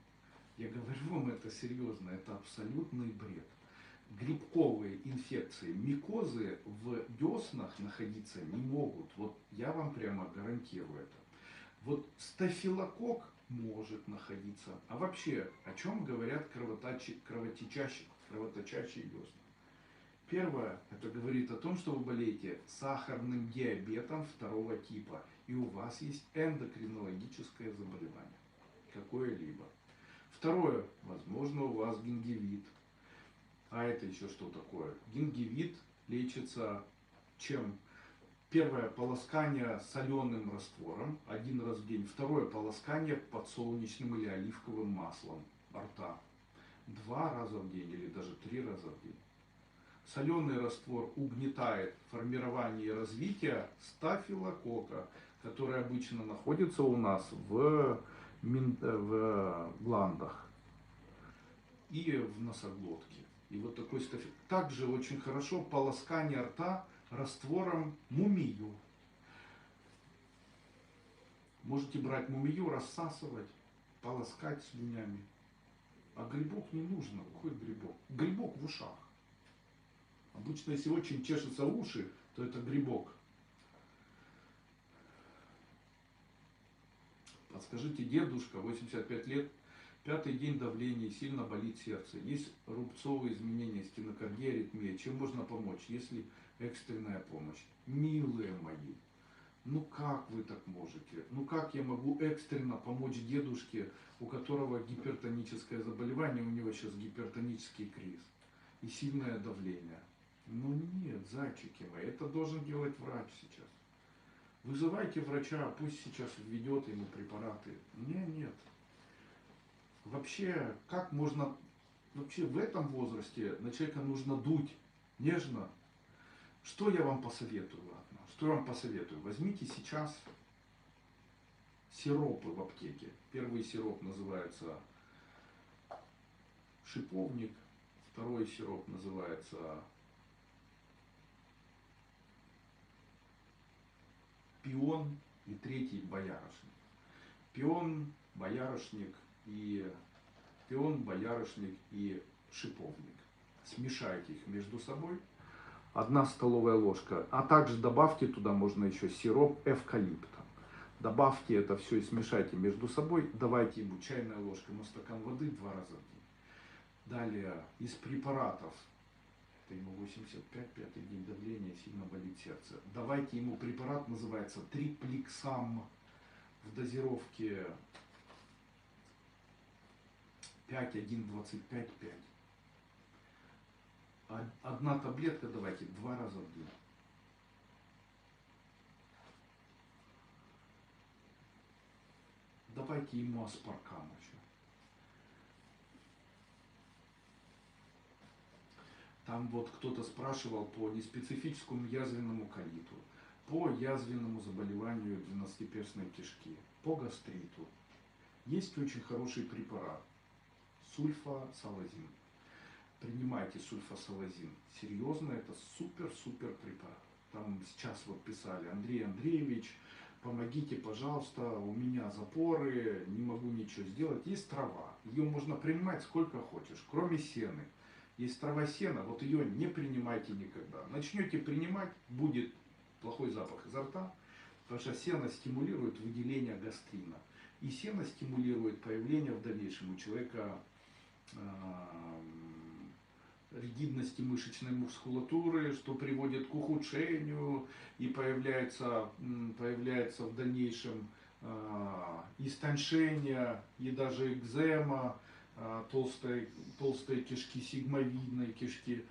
Speaker 1: Я говорю вам это серьезно, это абсолютный бред. Грибковые инфекции, микозы в деснах находиться не могут. Вот я вам прямо гарантирую это. Вот стафилококк может находиться. А вообще, о чем говорят кровоточащие десна? Первое, это говорит о том, что вы болеете сахарным диабетом 2 типа. И у вас есть эндокринологическое заболевание. Какое-либо. Второе, возможно, у вас гингивит. А это еще что такое? Гингивит лечится чем? Первое, полоскание соленым раствором 1 раз в день. Второе, полоскание подсолнечным или оливковым маслом рта 2 раза в день или даже 3 раза в день. Соленый раствор угнетает формирование и развитие стафилококка, который обычно находится у нас в гландах и в носоглотке. И вот такой стафилококк. Также очень хорошо полоскание рта раствором мумию. Можете брать мумию, рассасывать, полоскать слюнями. А грибок не нужно. Какой грибок? Грибок в ушах. Обычно, если очень чешутся уши, то это грибок. Подскажите, дедушка, 85 лет, 5-й день давления, сильно болит сердце. Есть рубцовые изменения, стенокардия, аритмия. Чем можно помочь, если экстренная помощь? Милые мои, ну как вы так можете? Ну как я могу экстренно помочь дедушке, у которого гипертоническое заболевание, у него сейчас гипертонический криз и сильное давление? Ну нет, зайчики мои, это должен делать врач сейчас. Вызывайте врача, пусть сейчас введет ему препараты. Нет. Вообще, как можно, вообще в этом возрасте на человека нужно дуть нежно. Что я вам посоветую, ладно? Что я вам посоветую? Возьмите сейчас сиропы в аптеке. Первый сироп называется шиповник, второй сироп называется пион и третий боярышник. Пион, боярышник и шиповник. Смешайте их между собой. 1 столовая ложка. А также добавьте туда можно еще сироп эвкалипта. Добавьте это все и смешайте между собой. Давайте ему чайная ложка на стакан воды 2 раза в день. Далее из препаратов. Это ему 85, 5-й день давления, сильно болит сердце. Давайте ему препарат, называется триплексам, в дозировке 5,1,25,5. 1 таблетка давайте 2 раза в день. Давайте ему аспаркам еще. Там вот кто-то спрашивал по неспецифическому язвенному колиту, по язвенному заболеванию двенадцатиперстной кишки, по гастриту. Есть очень хороший препарат сульфасалазин. Принимайте сульфасалазин. Серьезно, это супер-супер препарат. Там сейчас вот писали: Андрей Андреевич, помогите, пожалуйста, у меня запоры, не могу ничего сделать. Есть трава, ее можно принимать сколько хочешь, кроме сены. Есть трава сена, вот ее не принимайте никогда. Начнете принимать, будет плохой запах изо рта, потому что сено стимулирует выделение гастрина. И сено стимулирует появление в дальнейшем у человека ригидности мышечной мускулатуры, что приводит к ухудшению и появляется в дальнейшем истончение и даже экзема, толстые кишки, сигмовидные кишки,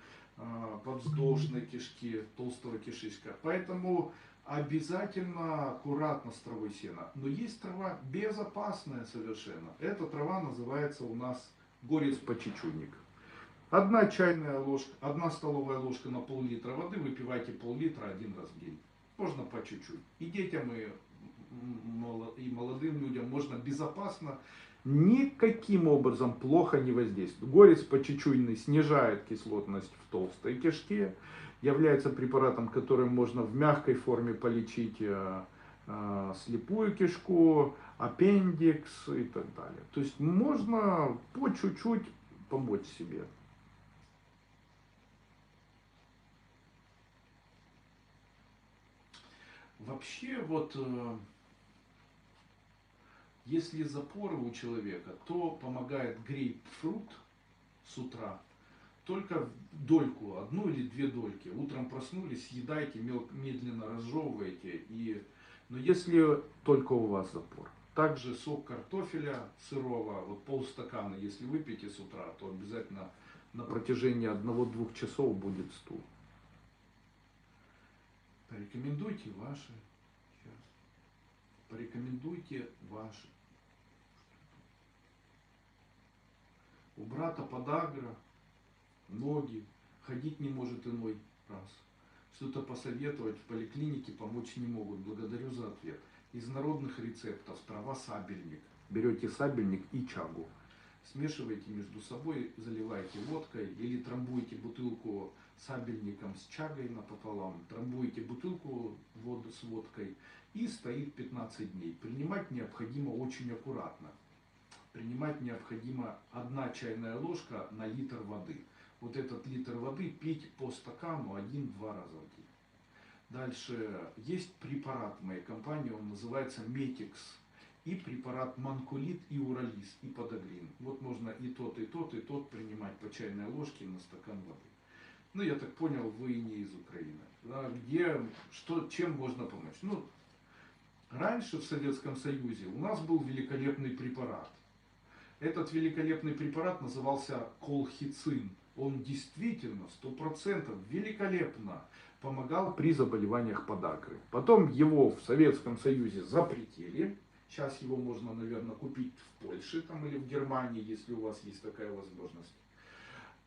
Speaker 1: подвздошной кишки, толстого кишечка. Поэтому обязательно аккуратно с травой сена. Но есть трава безопасная совершенно. Эта трава называется у нас горец-почечунник. Одна чайная ложка, 1 столовая ложка на пол-литра воды, выпивайте пол-литра 1 раз в день. Можно по чуть-чуть. И детям, и молодым людям можно безопасно, никаким образом плохо не воздействует. Горец почечуйный снижает кислотность в толстой кишке, является препаратом, которым можно в мягкой форме полечить слепую кишку, аппендикс и так далее. То есть можно по чуть-чуть помочь себе. Вообще, вот, если запоры у человека, то помогает грейпфрут с утра. Только дольку, 1 или 2 дольки. Утром проснулись, съедайте, медленно разжевывайте. Но если только у вас запор. Также сок картофеля сырого, вот полстакана, если выпьете с утра, то обязательно на протяжении 1-2 часов будет стул. Порекомендуйте ваши. Сейчас. Порекомендуйте ваши. У брата подагра, ноги, ходить не может иной раз. Что-то посоветовать в поликлинике помочь не могут. Благодарю за ответ. Из народных рецептов трава сабельник. Берете сабельник и чагу. Смешиваете между собой, заливаете водкой или трамбуете бутылку сабельником с чагой напополам, трамбуете бутылку воду с водкой и стоит 15 дней. Принимать необходимо очень аккуратно. Принимать необходимо 1 чайная ложка на литр воды. Вот этот литр воды пить по стакану 1-2 раза в день. Дальше есть препарат моей компании, он называется Метикс. И препарат Манкулит и Уралис, и Подагрин. Вот можно и тот, и тот, и тот принимать по чайной ложке на стакан воды. Ну, я так понял, вы не из Украины. Да, чем можно помочь? Ну, раньше в Советском Союзе у нас был великолепный препарат. Этот великолепный препарат назывался колхицин. Он действительно 100% великолепно помогал при заболеваниях подагры. Потом его в Советском Союзе запретили. Сейчас его можно, наверное, купить в Польше там, или в Германии, если у вас есть такая возможность.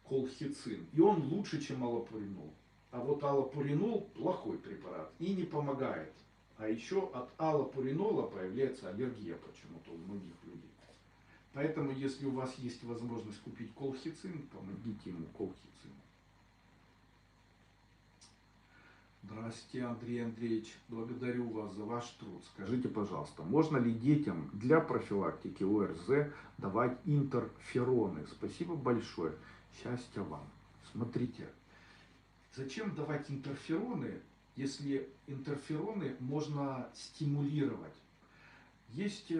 Speaker 1: Колхицин. И он лучше, чем аллопуринол. А вот аллопуринол плохой препарат и не помогает. А еще от аллопуринола появляется аллергия почему-то у многих людей. Поэтому, если у вас есть возможность купить колхицин, помогите ему колхицин. Здравствуйте, Андрей Андреевич. Благодарю вас за ваш труд. Скажите, пожалуйста, можно ли детям для профилактики ОРЗ давать интерфероны? Спасибо большое. Счастья вам. Смотрите, зачем давать интерфероны, если интерфероны можно стимулировать? Есть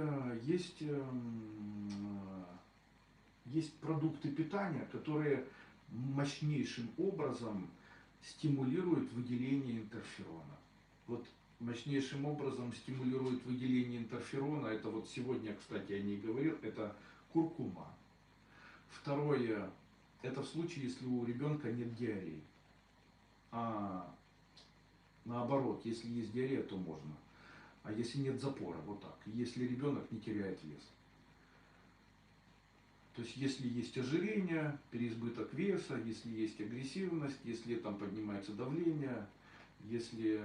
Speaker 1: продукты питания, которые мощнейшим образом стимулируют выделение интерферона. Вот мощнейшим образом стимулирует выделение интерферона, это вот сегодня, кстати, я не говорил, это куркума. Второе, это в случае, если у ребенка нет диареи. А наоборот, если есть диарея, то можно. А если нет запора, вот так. Если ребенок не теряет вес. То есть, если есть ожирение, переизбыток веса, если есть агрессивность, если там поднимается давление, если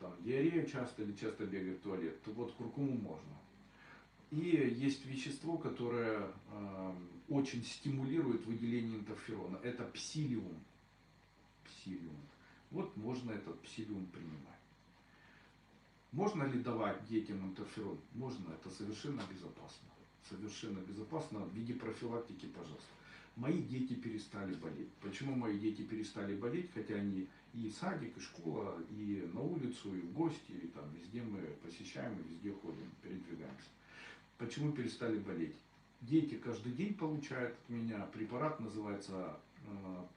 Speaker 1: там диарея часто или часто бегает в туалет, то вот куркуму можно. И есть вещество, которое очень стимулирует выделение интерферона. Это псилиум. Вот можно этот псилиум принимать. Можно ли давать детям интерферон? Можно, это совершенно безопасно. Совершенно безопасно в виде профилактики, пожалуйста. мои дети перестали болеть. Почему мои дети перестали болеть, хотя они и садик, и школа, и на улицу, и в гости, и там везде мы посещаем, и везде ходим, передвигаемся. Почему перестали болеть? Дети каждый день получают от меня препарат, называется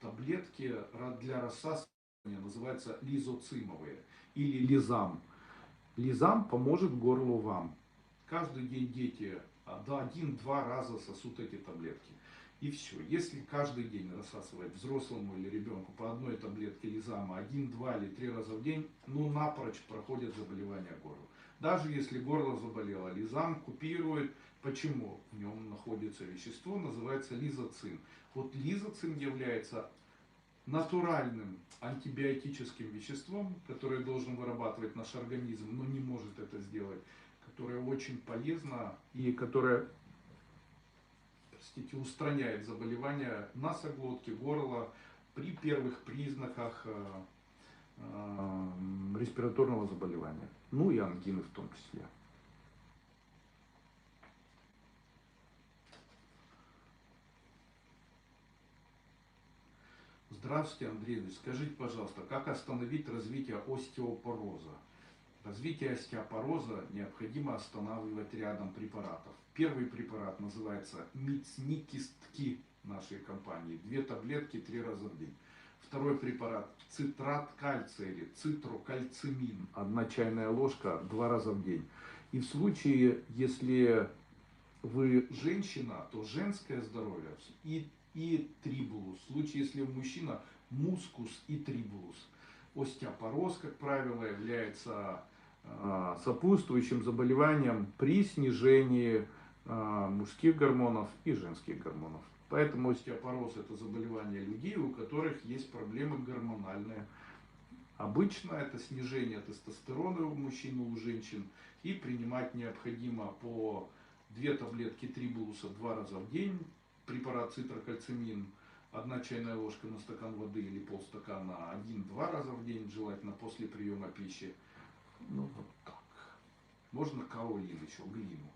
Speaker 1: таблетки для рассасывания, называются лизоцимовые или лизам. Лизам поможет горлу вам. Каждый день дети один-два раза сосут эти таблетки. И все. Если каждый день рассасывать взрослому или ребенку по одной таблетке лизама 1, 2 или 3 раза в день, ну напрочь проходят заболевания горла. Даже если горло заболело, лизам купирует. Почему? В нем находится вещество, называется лизоцин. Вот лизоцин является натуральным антибиотическим веществом, которое должен вырабатывать наш организм, но не может это сделать, которое очень полезно и которое, простите, устраняет заболевания носоглотки, горла при первых признаках респираторного заболевания, ну и ангины в том числе. Здравствуйте, Андрей Ильич. Скажите, пожалуйста, как остановить развитие остеопороза? Развитие остеопороза необходимо останавливать рядом препаратов. Первый препарат называется Мицникистки нашей компании. 2 таблетки 3 раза в день. Второй препарат цитрат кальция или цитрокальцимин. 1 чайная ложка 2 раза в день. И в случае, если вы женщина, то женское здоровье и трибулус. В случае, если вы мужчина, мускус и трибулус. Остеопороз, как правило, является сопутствующим заболеванием при снижении мужских гормонов и женских гормонов. Поэтому остеопороз — это заболевание людей, у которых есть проблемы гормональные. Обычно это снижение тестостерона у мужчин и у женщин. И принимать необходимо по 2 таблетки трибулуса 2 раза в день. Препарат цитрокальцимин 1 чайная ложка на стакан воды или полстакана 1-2 раза в день, желательно после приема пищи. Ну вот так. Можно каолин еще, глину.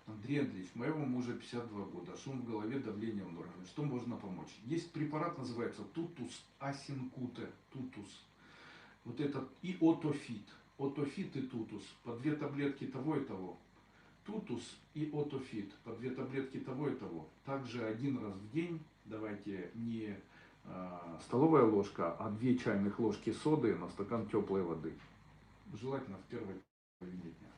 Speaker 1: Андрей Андреевич, моего мужа 52 года, шум в голове, давление в норме. Что можно помочь? Есть препарат, называется Тутус Асинкуте. Тутус. Вот этот и Отофит. Отофит и Тутус. По 2 таблетки того и того. Тутус и Отофит. По 2 таблетки того и того. Также 1 раз в день. Давайте не столовая ложка, а 2 чайных ложки соды на стакан теплой воды. Желательно в первой половине дня.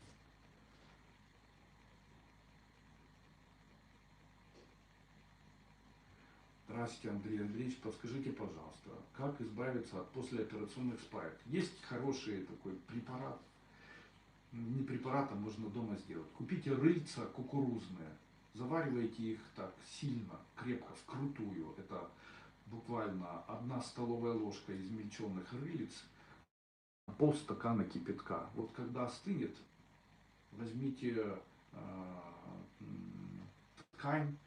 Speaker 1: Здравствуйте, Андрей Андреевич. Подскажите, пожалуйста, как избавиться от послеоперационных спаек? Есть хороший такой препарат. Не препарат, а можно дома сделать. Купите рыльца кукурузные. Заваривайте их так сильно, крепко, вкрутую. Это буквально 1 столовая ложка измельченных рылиц, полстакана кипятка. Вот когда остынет, возьмите ткань,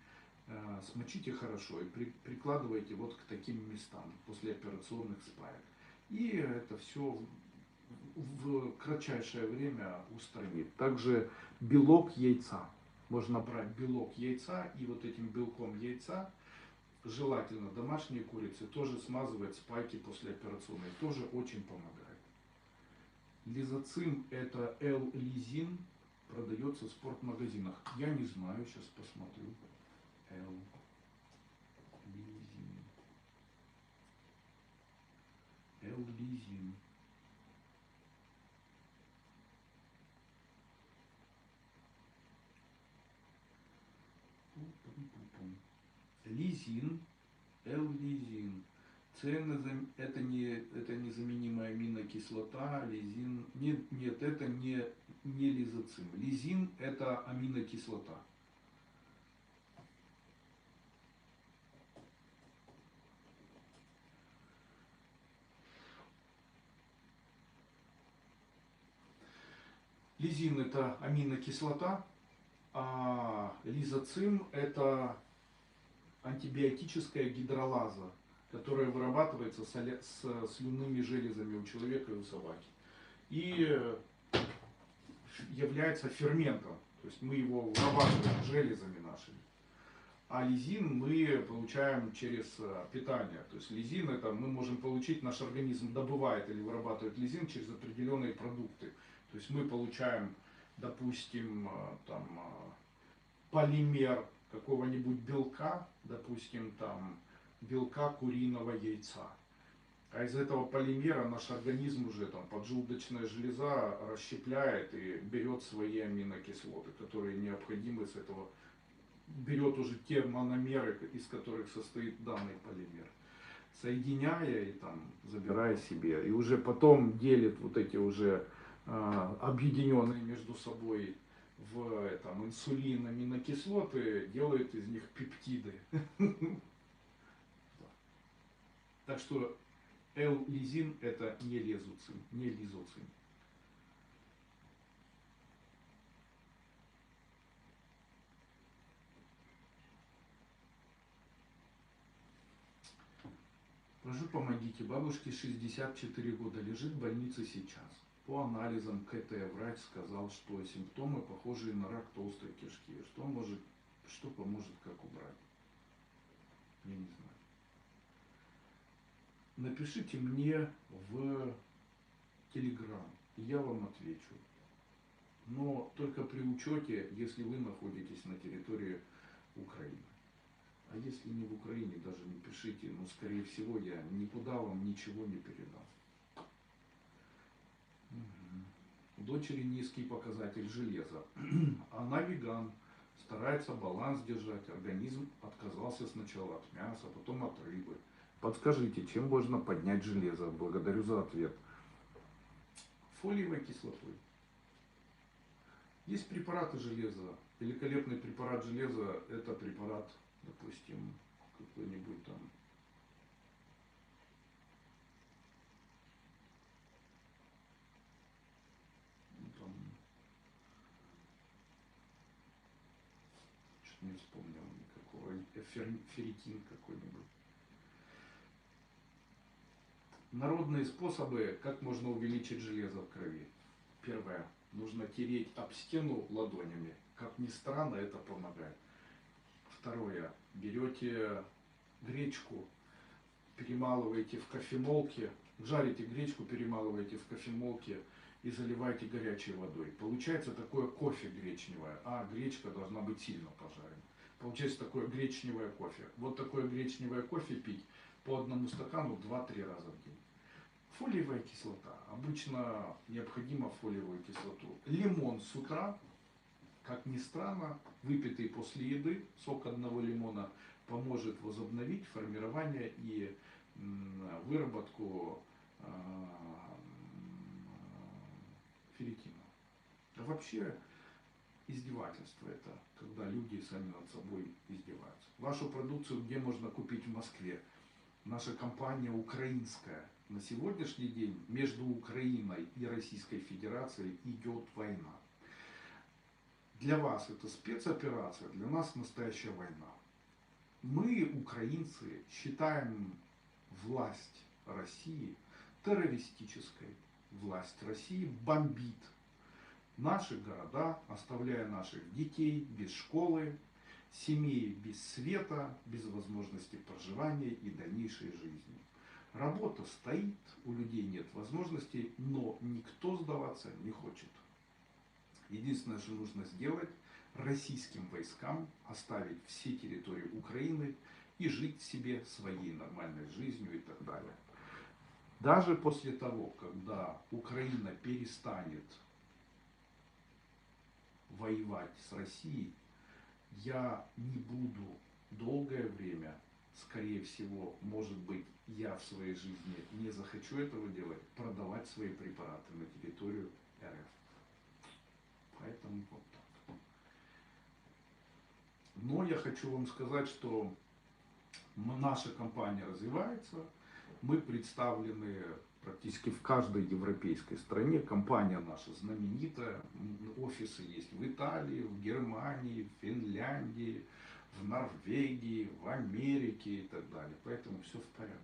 Speaker 1: смочите хорошо и прикладывайте вот к таким местам послеоперационных спаек. И это все в кратчайшее время устранит. Также белок яйца. Можно брать белок яйца и вот этим белком яйца, желательно домашние курицы, тоже смазывать спайки послеоперационные. Тоже очень помогает. Лизоцим — это L-лизин, продается в спортмагазинах. Я не знаю, сейчас посмотрю. L-лизин. L-лизин. Лизин, L-лизин. Это незаменимая аминокислота, лизин. Нет, это не лизоцим. Лизин — это аминокислота. Лизин — это аминокислота, а лизоцим — это антибиотическая гидролаза, которая вырабатывается с слюнными железами у человека и у собаки. И является ферментом. То есть мы его вырабатываем железами нашими. А лизин мы получаем через питание. То есть лизин это мы можем получить, наш организм добывает или вырабатывает лизин через определенные продукты. То есть мы получаем, допустим, там, полимер какого-нибудь белка, допустим, там, белка куриного яйца. А из этого полимера наш организм уже там поджелудочная железа расщепляет и берет свои аминокислоты, которые необходимы с этого, берет уже те мономеры, из которых состоит данный полимер, соединяя и там забирая себе. И уже потом делит вот эти уже объединенные между собой в там, инсулин, аминокислоты, делает из них пептиды. Так что L-лизин это не лизоцим, не лизоцим. Прошу, помогите. Бабушке 64 года, лежит в больнице сейчас. По анализам КТ врач сказал, что симптомы похожие на рак толстой кишки. Что поможет, как убрать? Я не знаю. Напишите мне в Телеграм, и я вам отвечу. Но только при учете, если вы находитесь на территории Украины. А если не в Украине, даже не пишите, но скорее всего я никуда вам ничего не передам. У дочери низкий показатель железа. Она веган, старается баланс держать. Организм отказался сначала от мяса, потом от рыбы. Подскажите, чем можно поднять железо? Благодарю за ответ. Фолиевой кислотой. Есть препараты железа. Великолепный препарат железа – это препарат, допустим, какой-нибудь там что-то не вспомнил никакого, ферритин какой-нибудь. Народные способы, как можно увеличить железо в крови. Первое. Нужно тереть об стену ладонями. Как ни странно, это помогает. Второе. Берете гречку, перемалываете в кофемолке, жарите гречку, перемалываете в кофемолке и заливаете горячей водой. Получается такое кофе гречневое, а гречка должна быть сильно пожарена. Получается такое гречневое кофе. Вот такое гречневое кофе пить по одному стакану 2-3 раза в день. Фолиевая кислота. Обычно необходимо фолиевую кислоту. Лимон с утра, как ни странно, выпитый после еды, сок одного лимона поможет возобновить формирование и выработку ферритина. А вообще издевательство это, когда люди сами над собой издеваются. Вашу продукцию где можно купить в Москве? Наша компания украинская. На сегодняшний день между Украиной и Российской Федерацией идет война. Для вас это спецоперация, для нас настоящая война. Мы, украинцы, считаем власть России террористической. Власть России бомбит наши города, оставляя наших детей без школы, семей без света, без возможности проживания и дальнейшей жизни. Работа стоит, у людей нет возможностей, но никто сдаваться не хочет. Единственное, что нужно сделать, российским войскам оставить все территории Украины и жить себе своей нормальной жизнью и так далее. Даже после того, когда Украина перестанет воевать с Россией, я не буду долгое время, скорее всего, может быть, я в своей жизни не захочу этого делать, продавать свои препараты на территорию РФ. Поэтому вот так. Но я хочу вам сказать, что наша компания развивается. Мы представлены практически в каждой европейской стране. Компания наша знаменитая. Офисы есть в Италии, в Германии, в Финляндии, в Норвегии, в Америке и так далее. Поэтому все в порядке.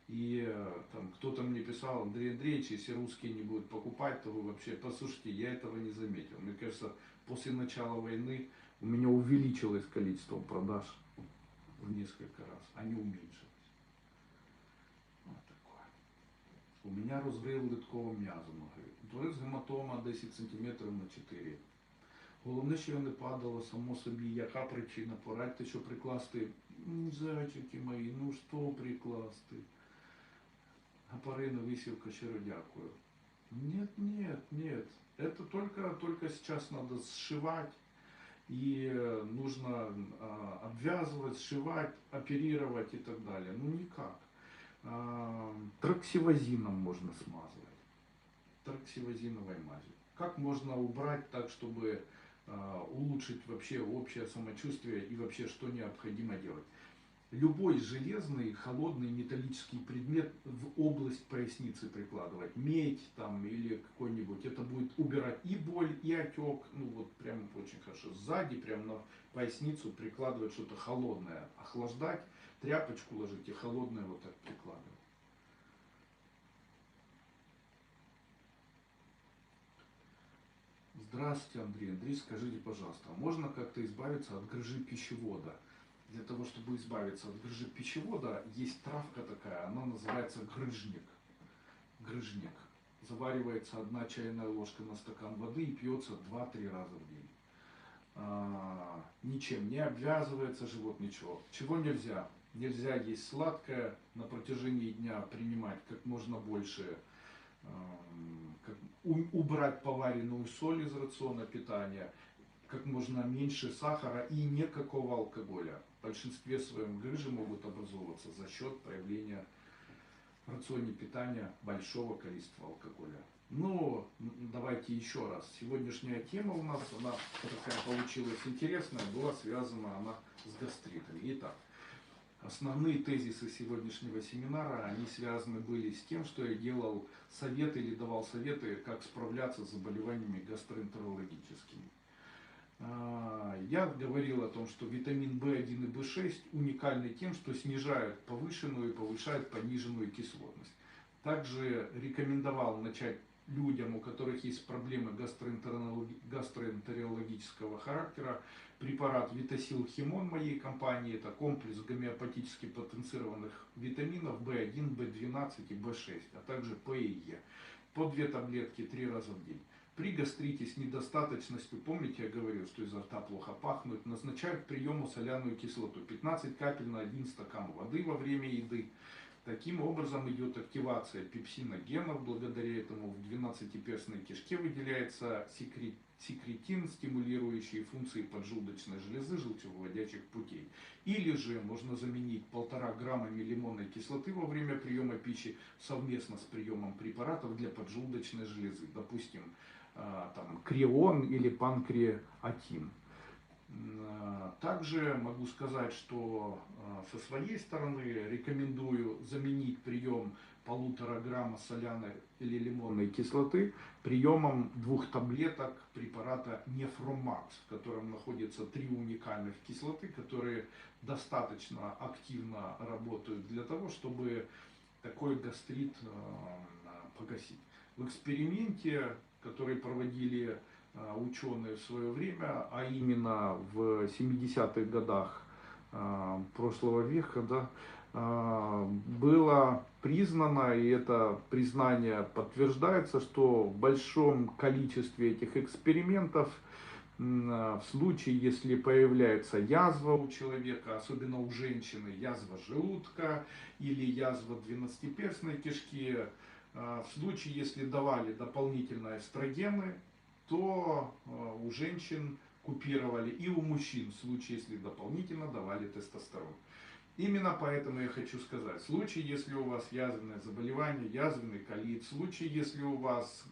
Speaker 1: И там кто-то мне писал: Андрей Андреевич, если русские не будут покупать, то вы вообще, послушайте, я этого не заметил. Мне кажется, после начала войны у меня увеличилось количество продаж в несколько раз, а не уменьшилось. Вот такое. У меня розрив литкового м'язу ноги. Утворилась гематома 10 см на 4. Головне, що не падало, само собі, яка причина? Порадьте, що прикласти. Зайчики мої, ну що прикласти? Гапарина, висівка, щиро дякую. Нет, нет, нет. Это только сейчас надо сшивать. И нужно обвязывать, сшивать, оперировать и так далее. Ну никак. Троксивозином можно смазывать. Троксивозиновой мазью. Как можно убрать так, чтобы улучшить вообще общее самочувствие и вообще что необходимо делать? Любой железный, холодный, металлический предмет в область поясницы прикладывать, медь там или какой-нибудь, это будет убирать и боль, и отек, ну вот прям очень хорошо. Сзади прям на поясницу прикладывать что-то холодное, охлаждать, тряпочку ложить и холодное вот так прикладывать. Здравствуйте, Андрей. Андрей, скажите, пожалуйста, можно как-то избавиться от грыжи пищевода? Для того, чтобы избавиться от грыжи пищевода, есть травка такая, она называется грыжник. Грыжник. Заваривается 1 чайная ложка на стакан воды и пьется 2-3 раза в день. Ничем не обвязывается живот, ничего. Чего нельзя? Нельзя есть сладкое, на протяжении дня принимать как можно больше, убрать поваренную соль из рациона питания, как можно меньше сахара и никакого алкоголя. В большинстве своем грыжи могут образовываться за счет появления в рационе питания большого количества алкоголя. Но давайте еще раз. Сегодняшняя тема у нас, она такая получилась интересная, была связана она с гастритом. Итак, основные тезисы сегодняшнего семинара, они связаны были с тем, что я делал советы или давал советы, как справляться с заболеваниями гастроэнтерологическими. Я говорил о том, что витамин В1 и В6 уникальны тем, что снижают повышенную и повышают пониженную кислотность. Также рекомендовал начать людям, у которых есть проблемы гастроэнтерологического характера, препарат Витасил Химон моей компании. Это комплекс гомеопатически потенцированных витаминов В1, В12 и В6, а также П и Е. По 2 таблетки 3 раза в день. При гастрите с недостаточностью, помните, я говорил, что изо рта плохо пахнут, назначают к приему соляную кислоту. 15 капель на 1 стакан воды во время еды. Таким образом идет активация пепсиногенов. Благодаря этому в 12-перстной кишке выделяется секретин, стимулирующий функции поджелудочной железы, желчевыводящих путей. Или же можно заменить 1,5 граммами лимонной кислоты во время приема пищи совместно с приемом препаратов для поджелудочной железы. Допустим, там, креон или панкреатин. Также могу сказать, что со своей стороны рекомендую заменить прием 1,5 грамма соляной или лимонной кислоты приемом 2 таблеток препарата Нефромакс, в котором находятся 3 уникальных кислоты, которые достаточно активно работают для того, чтобы такой гастрит погасить. В эксперименте, который проводили ученые в свое время, а именно в 70-х годах прошлого века, да, было признано, и это признание подтверждается, что в большом количестве этих экспериментов в случае, если появляется язва у человека, особенно у женщины, язва желудка или язва 12-перстной кишки, в случае, если давали дополнительно эстрогены, то у женщин купировали, и у мужчин, в случае, если дополнительно давали тестостерон. Именно поэтому я хочу сказать, в случае, если у вас язвенное заболевание, язвенный колит, в случае, если у вас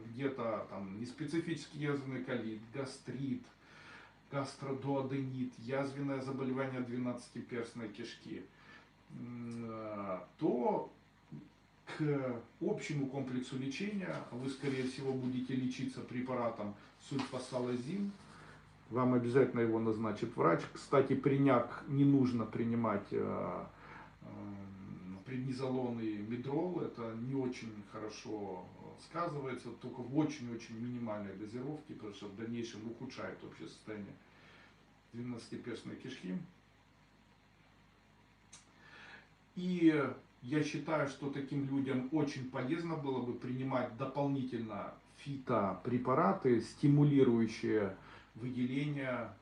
Speaker 1: где-то там неспецифический язвенный колит, гастрит, гастродуоденит, язвенное заболевание 12-перстной кишки, то к общему комплексу лечения вы, скорее всего, будете лечиться препаратом сульфасалазин. Вам обязательно его назначит врач. Кстати, приняк не нужно принимать преднизолон и медрол, это не очень хорошо сказывается, только в очень-очень минимальной дозировке, потому что в дальнейшем ухудшает общее состояние двенадцатиперстной кишки. И я считаю, что таким людям очень полезно было бы принимать дополнительно фитопрепараты, стимулирующие выделение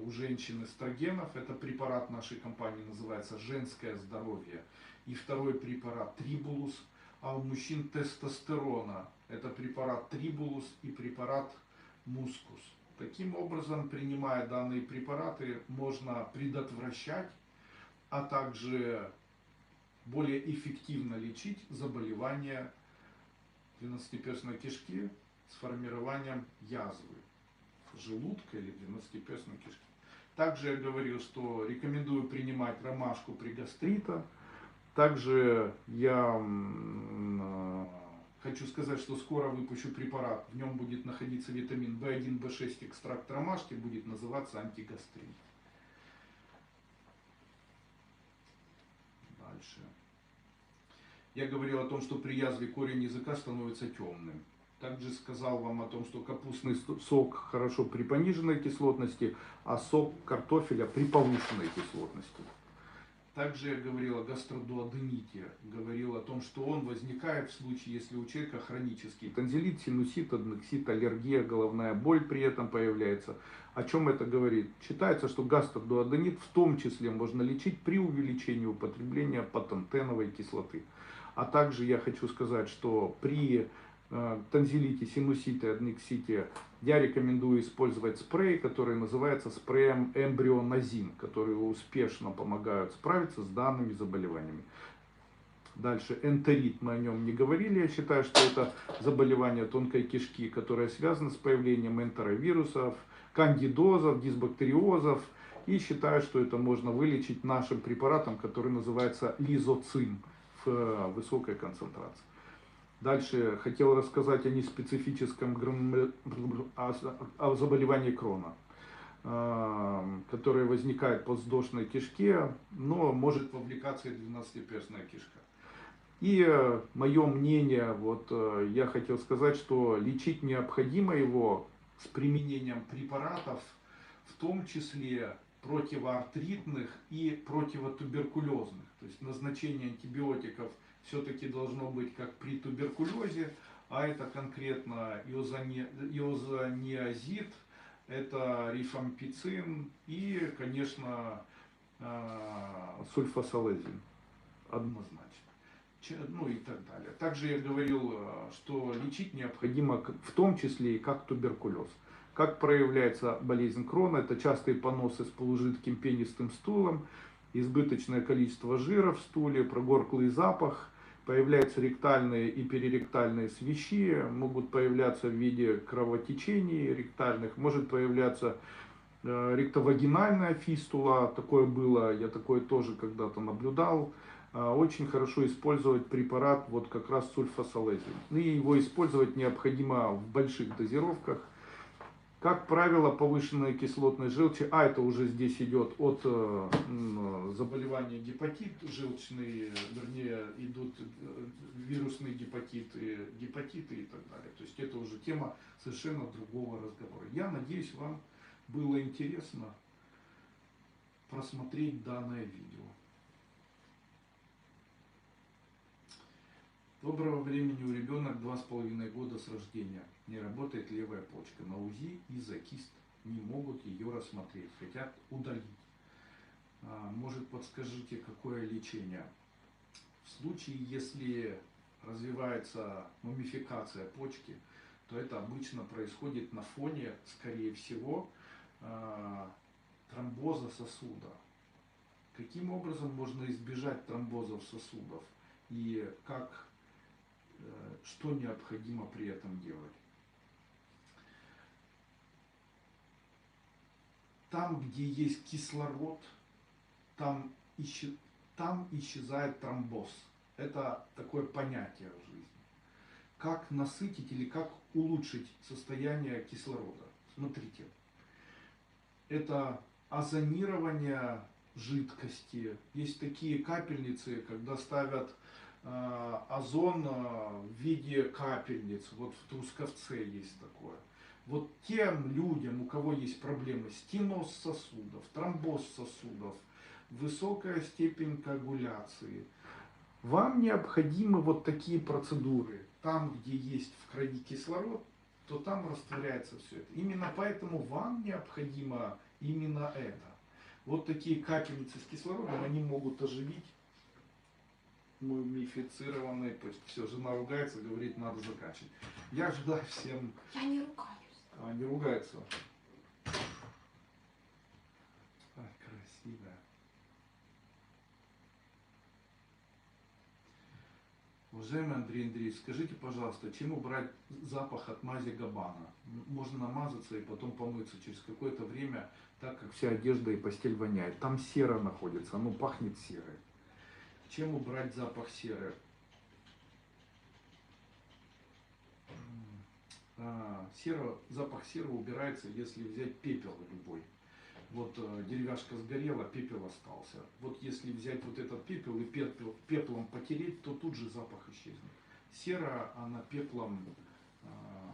Speaker 1: у женщин эстрогенов. Это препарат нашей компании называется «Женское здоровье». И второй препарат Трибулус, а у мужчин тестостерона. Это препарат Трибулус и препарат Мускус. Таким образом, принимая данные препараты, можно предотвращать, а также более эффективно лечить заболевания двенадцатиперстной кишки с формированием язвы желудка или двенадцатиперстной кишки. Также я говорил, что рекомендую принимать ромашку при гастрита. Также я хочу сказать, что скоро выпущу препарат. В нем будет находиться витамин В1, В6, экстракт ромашки, будет называться антигастрит. Дальше. Я говорил о том, что при язве корень языка становится темным. Также сказал вам о том, что капустный сок хорошо при пониженной кислотности, а сок картофеля при повышенной кислотности. Также я говорил о гастродуодените. Говорил о том, что он возникает в случае, если у человека хронический танзелит, синусит, аденоксит, аллергия, головная боль при этом появляется. О чем это говорит? Считается, что гастродуоденит в том числе можно лечить при увеличении употребления патентеновой кислоты. А также я хочу сказать, что при танзелите, синусите, аденоксите я рекомендую использовать спрей, который называется спреем эмбрионазин, которые успешно помогают справиться с данными заболеваниями. Дальше энтерит, мы о нем не говорили, я считаю, что это заболевание тонкой кишки, которое связано с появлением энтеровирусов, кандидозов, дисбактериозов. И считаю, что это можно вылечить нашим препаратом, который называется лизоцин в высокой концентрации. Дальше хотел рассказать о неспецифическом о заболевании Крона, которое возникает в подвздошной кишке, но может вовлекаться и двенадцатиперстная кишка. И мое мнение, я хотел сказать, что лечить необходимо его с применением препаратов, в том числе противоартритных и противотуберкулезных. То есть назначение антибиотиков все-таки должно быть как при туберкулезе, а это конкретно иозаниазид, это рифампицин и, конечно, сульфасалазин однозначно. Ну и так далее. Также я говорил, что лечить необходимо в том числе и как туберкулез. Как проявляется болезнь Крона? Это частые поносы с полужидким пенистым стулом, избыточное количество жира в стуле, прогорклый запах, появляются ректальные и переректальные свищи, могут появляться в виде кровотечений ректальных, может появляться ректовагинальная фистула, такое было, я такое тоже когда-то наблюдал. Очень хорошо использовать препарат как раз сульфасалазин. И его использовать необходимо в больших дозировках. Как правило, повышенная кислотность желчи, это уже здесь идет от заболевания гепатит желчный, вернее, идут вирусные гепатиты и так далее. То есть это уже тема совершенно другого разговора. Я надеюсь, вам было интересно просмотреть данное видео. Доброго времени, у ребенка 2,5 года с рождения. Не работает левая почка. На УЗИ из-за кист не могут ее рассмотреть. Хотят удалить. Может, подскажите, какое лечение? В случае, если развивается мумификация почки, то это обычно происходит на фоне, скорее всего, тромбоза сосуда. Каким образом можно избежать тромбозов сосудов? И что необходимо при этом делать? Там, где есть кислород, там исчезает тромбоз. Это такое понятие в жизни. Как насытить или как улучшить состояние кислорода? Смотрите, это озонирование жидкости. Есть такие капельницы, когда ставят озон в виде капельниц. Вот в Трусковце есть такое. Вот тем людям, у кого есть проблемы стеноз сосудов, тромбоз сосудов, высокая степень коагуляции, вам необходимы вот такие процедуры. Там, где есть в крови кислород, то там растворяется все это. Именно поэтому вам необходимо именно это. Вот такие капельницы с кислородом, они могут оживить мумифицированные, то есть все, жена ругается, говорит, надо заканчивать. Я желаю всем...
Speaker 2: Я не ругаюсь.
Speaker 1: Не ругается. Красивая. Уважаемый Андрей Андреевич, скажите, пожалуйста, чем убрать запах от мази Габбана? Можно намазаться и потом помыться через какое-то время, так как вся одежда и постель воняет. Там сера находится, оно пахнет серой. Чем убрать запах серы? Запах серы убирается, если взять пепел любой. Вот деревяшка сгорела, пепел остался. Вот если взять вот этот пепел и пеплом потереть, то тут же запах исчезнет. Сера, она пеплом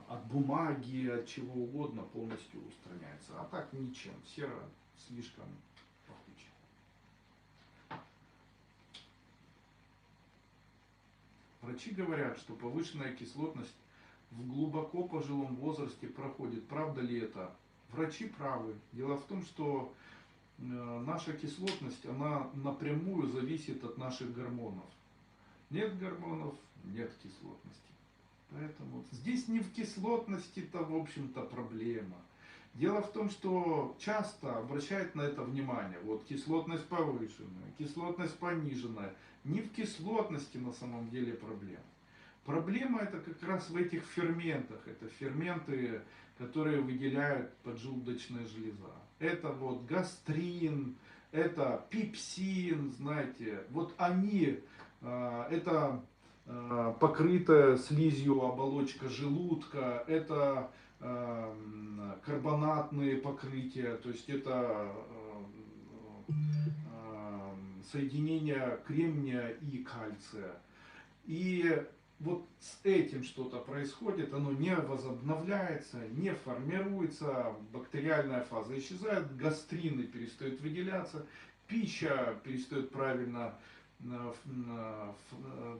Speaker 1: от бумаги, от чего угодно полностью устраняется. А так ничем. Сера слишком пахучая. Врачи говорят, что повышенная кислотность в глубоко пожилом возрасте проходит. Правда ли это? Врачи правы. Дело в том, что наша кислотность, она напрямую зависит от наших гормонов. Нет гормонов, нет кислотности. Поэтому здесь не в кислотности-то, в общем-то, проблема. Дело в том, что часто обращают на это внимание. Вот кислотность повышенная, кислотность пониженная. Не в кислотности на самом деле проблема. Проблема это как раз в этих ферментах. Это ферменты, которые выделяют поджелудочная железа. Это вот гастрин, это пепсин, знаете. Вот они, это покрытая слизью оболочка желудка, это карбонатные покрытия, то есть это соединение кремния и кальция. И вот с этим что-то происходит, оно не возобновляется, не формируется, бактериальная фаза исчезает, гастрины перестают выделяться, пища перестает правильно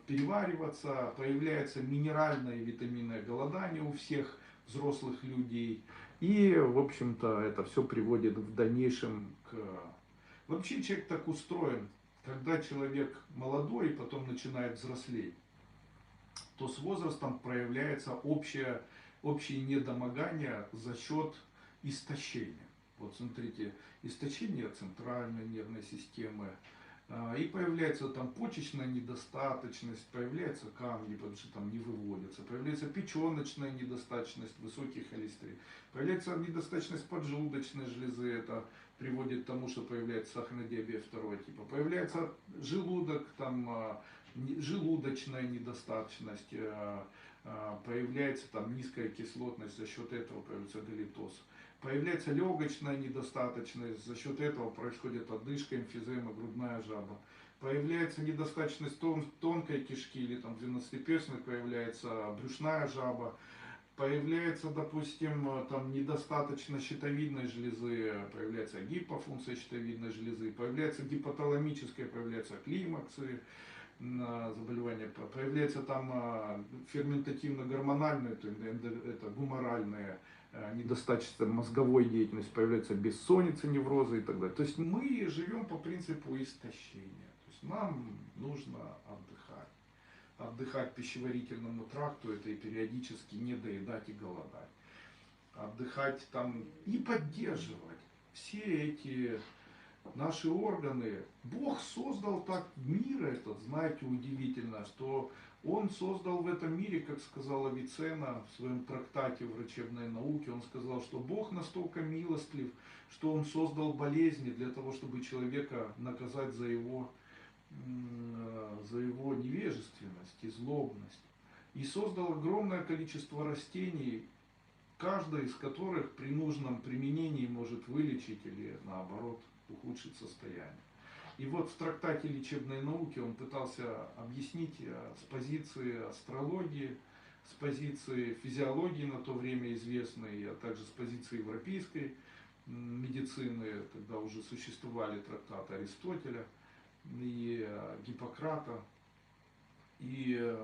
Speaker 1: перевариваться, появляется минеральное и витаминное голодание у всех взрослых людей. И, в общем-то, это все приводит в дальнейшем к... Вообще человек так устроен, когда человек молодой и потом начинает взрослеть, то с возрастом проявляется общее недомогание за счет истощения. Вот смотрите, истощение центральной нервной системы, и появляется там почечная недостаточность, появляются камни, потому что там не выводятся, появляется печеночная недостаточность, высокий холестерин, появляется недостаточность поджелудочной железы, это приводит к тому, что появляется сахарный диабет второго типа, появляется желудок, там желудочная недостаточность, появляется там низкая кислотность, за счет этого появляется галитоз. Появляется легочная недостаточность, за счет этого происходит одышка, эмфизема, грудная жаба. Появляется недостаточность тонкой кишки или там двенадцатиперстной, появляется брюшная жаба. Появляется, допустим, там недостаточно щитовидной железы, появляется гипофункция щитовидной железы, появляется гипоталамическая, появляются климаксы, заболевания, появляется там ферментативно-гормональные, это гуморальные недостаточность мозговой деятельности, появляется бессонница, неврозы и так далее. То есть мы живем по принципу истощения. То есть нам нужно отдыхать. Отдыхать пищеварительному тракту, это и периодически не доедать и голодать. Отдыхать там и поддерживать все эти наши органы. Бог создал так мир этот, знаете, удивительно, что Он создал в этом мире, как сказал Авиценна в своем трактате врачебной науки, он сказал, что Бог настолько милостлив, что Он создал болезни для того, чтобы человека наказать за его невежественность и злобность. И создал огромное количество растений, каждая из которых при нужном применении может вылечить или наоборот ухудшить состояние. И вот в трактате лечебной науки он пытался объяснить с позиции астрологии, с позиции физиологии на то время известной, а также с позиции европейской медицины, тогда уже существовали трактаты Аристотеля и Гиппократа. И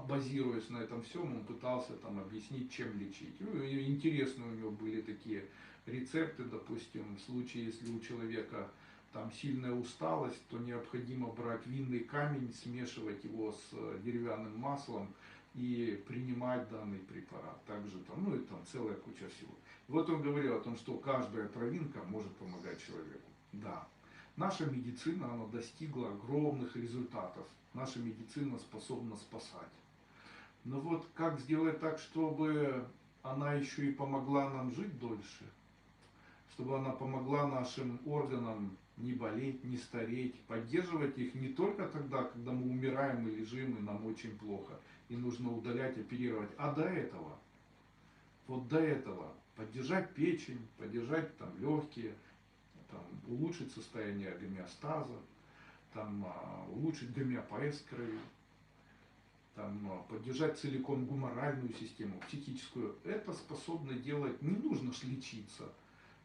Speaker 1: базируясь на этом всем, он пытался там объяснить, чем лечить. И интересные у него были такие рецепты, допустим, в случае, если у человека там сильная усталость, то необходимо брать винный камень, смешивать его с деревянным маслом и принимать данный препарат. Также там, ну и там целая куча всего. Вот он говорил о том, что каждая травинка может помогать человеку. Да. Наша медицина, она достигла огромных результатов. Наша медицина способна спасать. Но вот как сделать так, чтобы она еще и помогла нам жить дольше? Чтобы она помогла нашим органам не болеть, не стареть, поддерживать их не только тогда, когда мы умираем и лежим, и нам очень плохо, и нужно удалять, оперировать, а до этого. Вот до этого поддержать печень, поддержать там легкие, там, улучшить состояние гомеостаза, там, улучшить гомеопоэз крови, там, поддержать целиком гуморальную систему, психическую. Это способно делать, не нужно ж лечиться,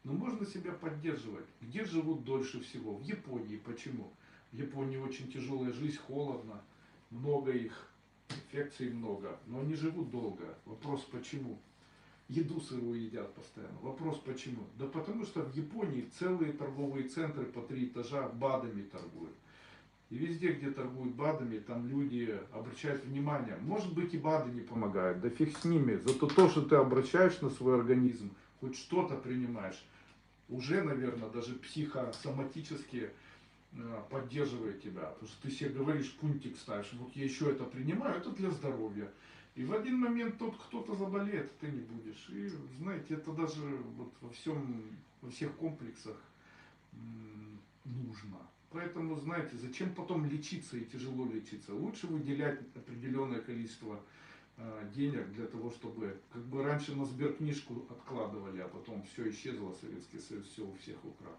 Speaker 1: но можно себя поддерживать. Где живут дольше всего? В Японии. Почему? В Японии очень тяжелая жизнь, холодно, много их, инфекций много, но они живут долго. Вопрос почему? Еду сырую едят постоянно. Вопрос почему? Да потому что в Японии целые торговые центры по 3 этажа БАДами торгуют. И везде, где торгуют БАДами, там люди обращают внимание. Может быть, и БАДы не помогают, да фиг с ними. Зато то, что ты обращаешь на свой организм, хоть что-то принимаешь, уже, наверное, даже психосоматически поддерживает тебя. Потому что ты себе говоришь, пунктик ставишь, вот я еще это принимаю, это для здоровья. И в один момент тот кто-то заболеет, ты не будешь. И знаете, это даже вот во всех комплексах нужно. Поэтому, знаете, зачем потом лечиться и тяжело лечиться? Лучше выделять определенное количество денег для того, чтобы, как бы раньше на сберкнижку откладывали, а потом все исчезло, Советский Союз все у всех украл.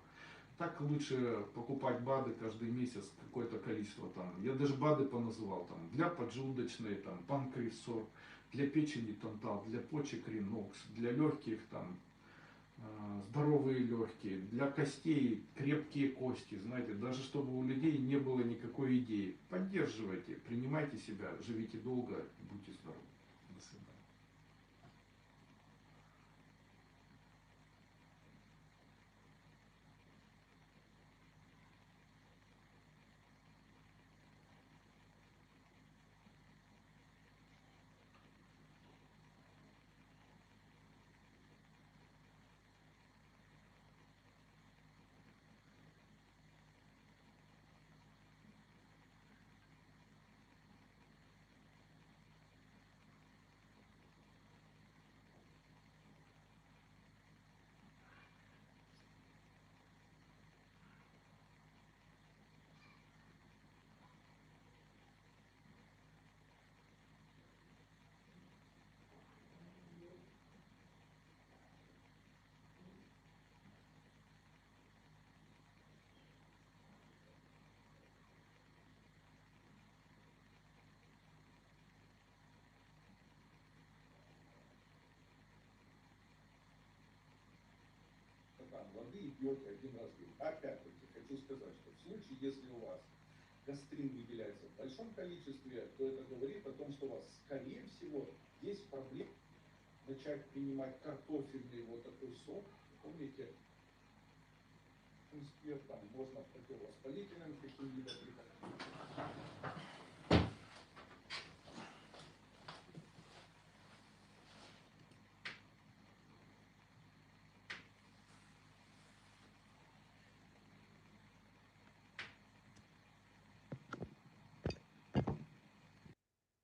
Speaker 1: Так лучше покупать БАДы каждый месяц, какое-то количество там. Я даже БАДы поназывал там для поджелудочной, там, панкрисор, для печени тантал, для почек ринокс, для легких там здоровые легкие, для костей крепкие кости, знаете, даже чтобы у людей не было никакой идеи. Поддерживайте, принимайте себя, живите долго, будьте здоровы. До свидания.
Speaker 2: Стакан воды и пьете один раз в день. Опять-таки хочу сказать, что в случае, если у вас гастрин выделяется в большом количестве, то это говорит о том, что у вас, скорее всего, есть проблема начать принимать картофельный вот такой сок. Помните, там можно противовоспалительным каким-либо препаратом.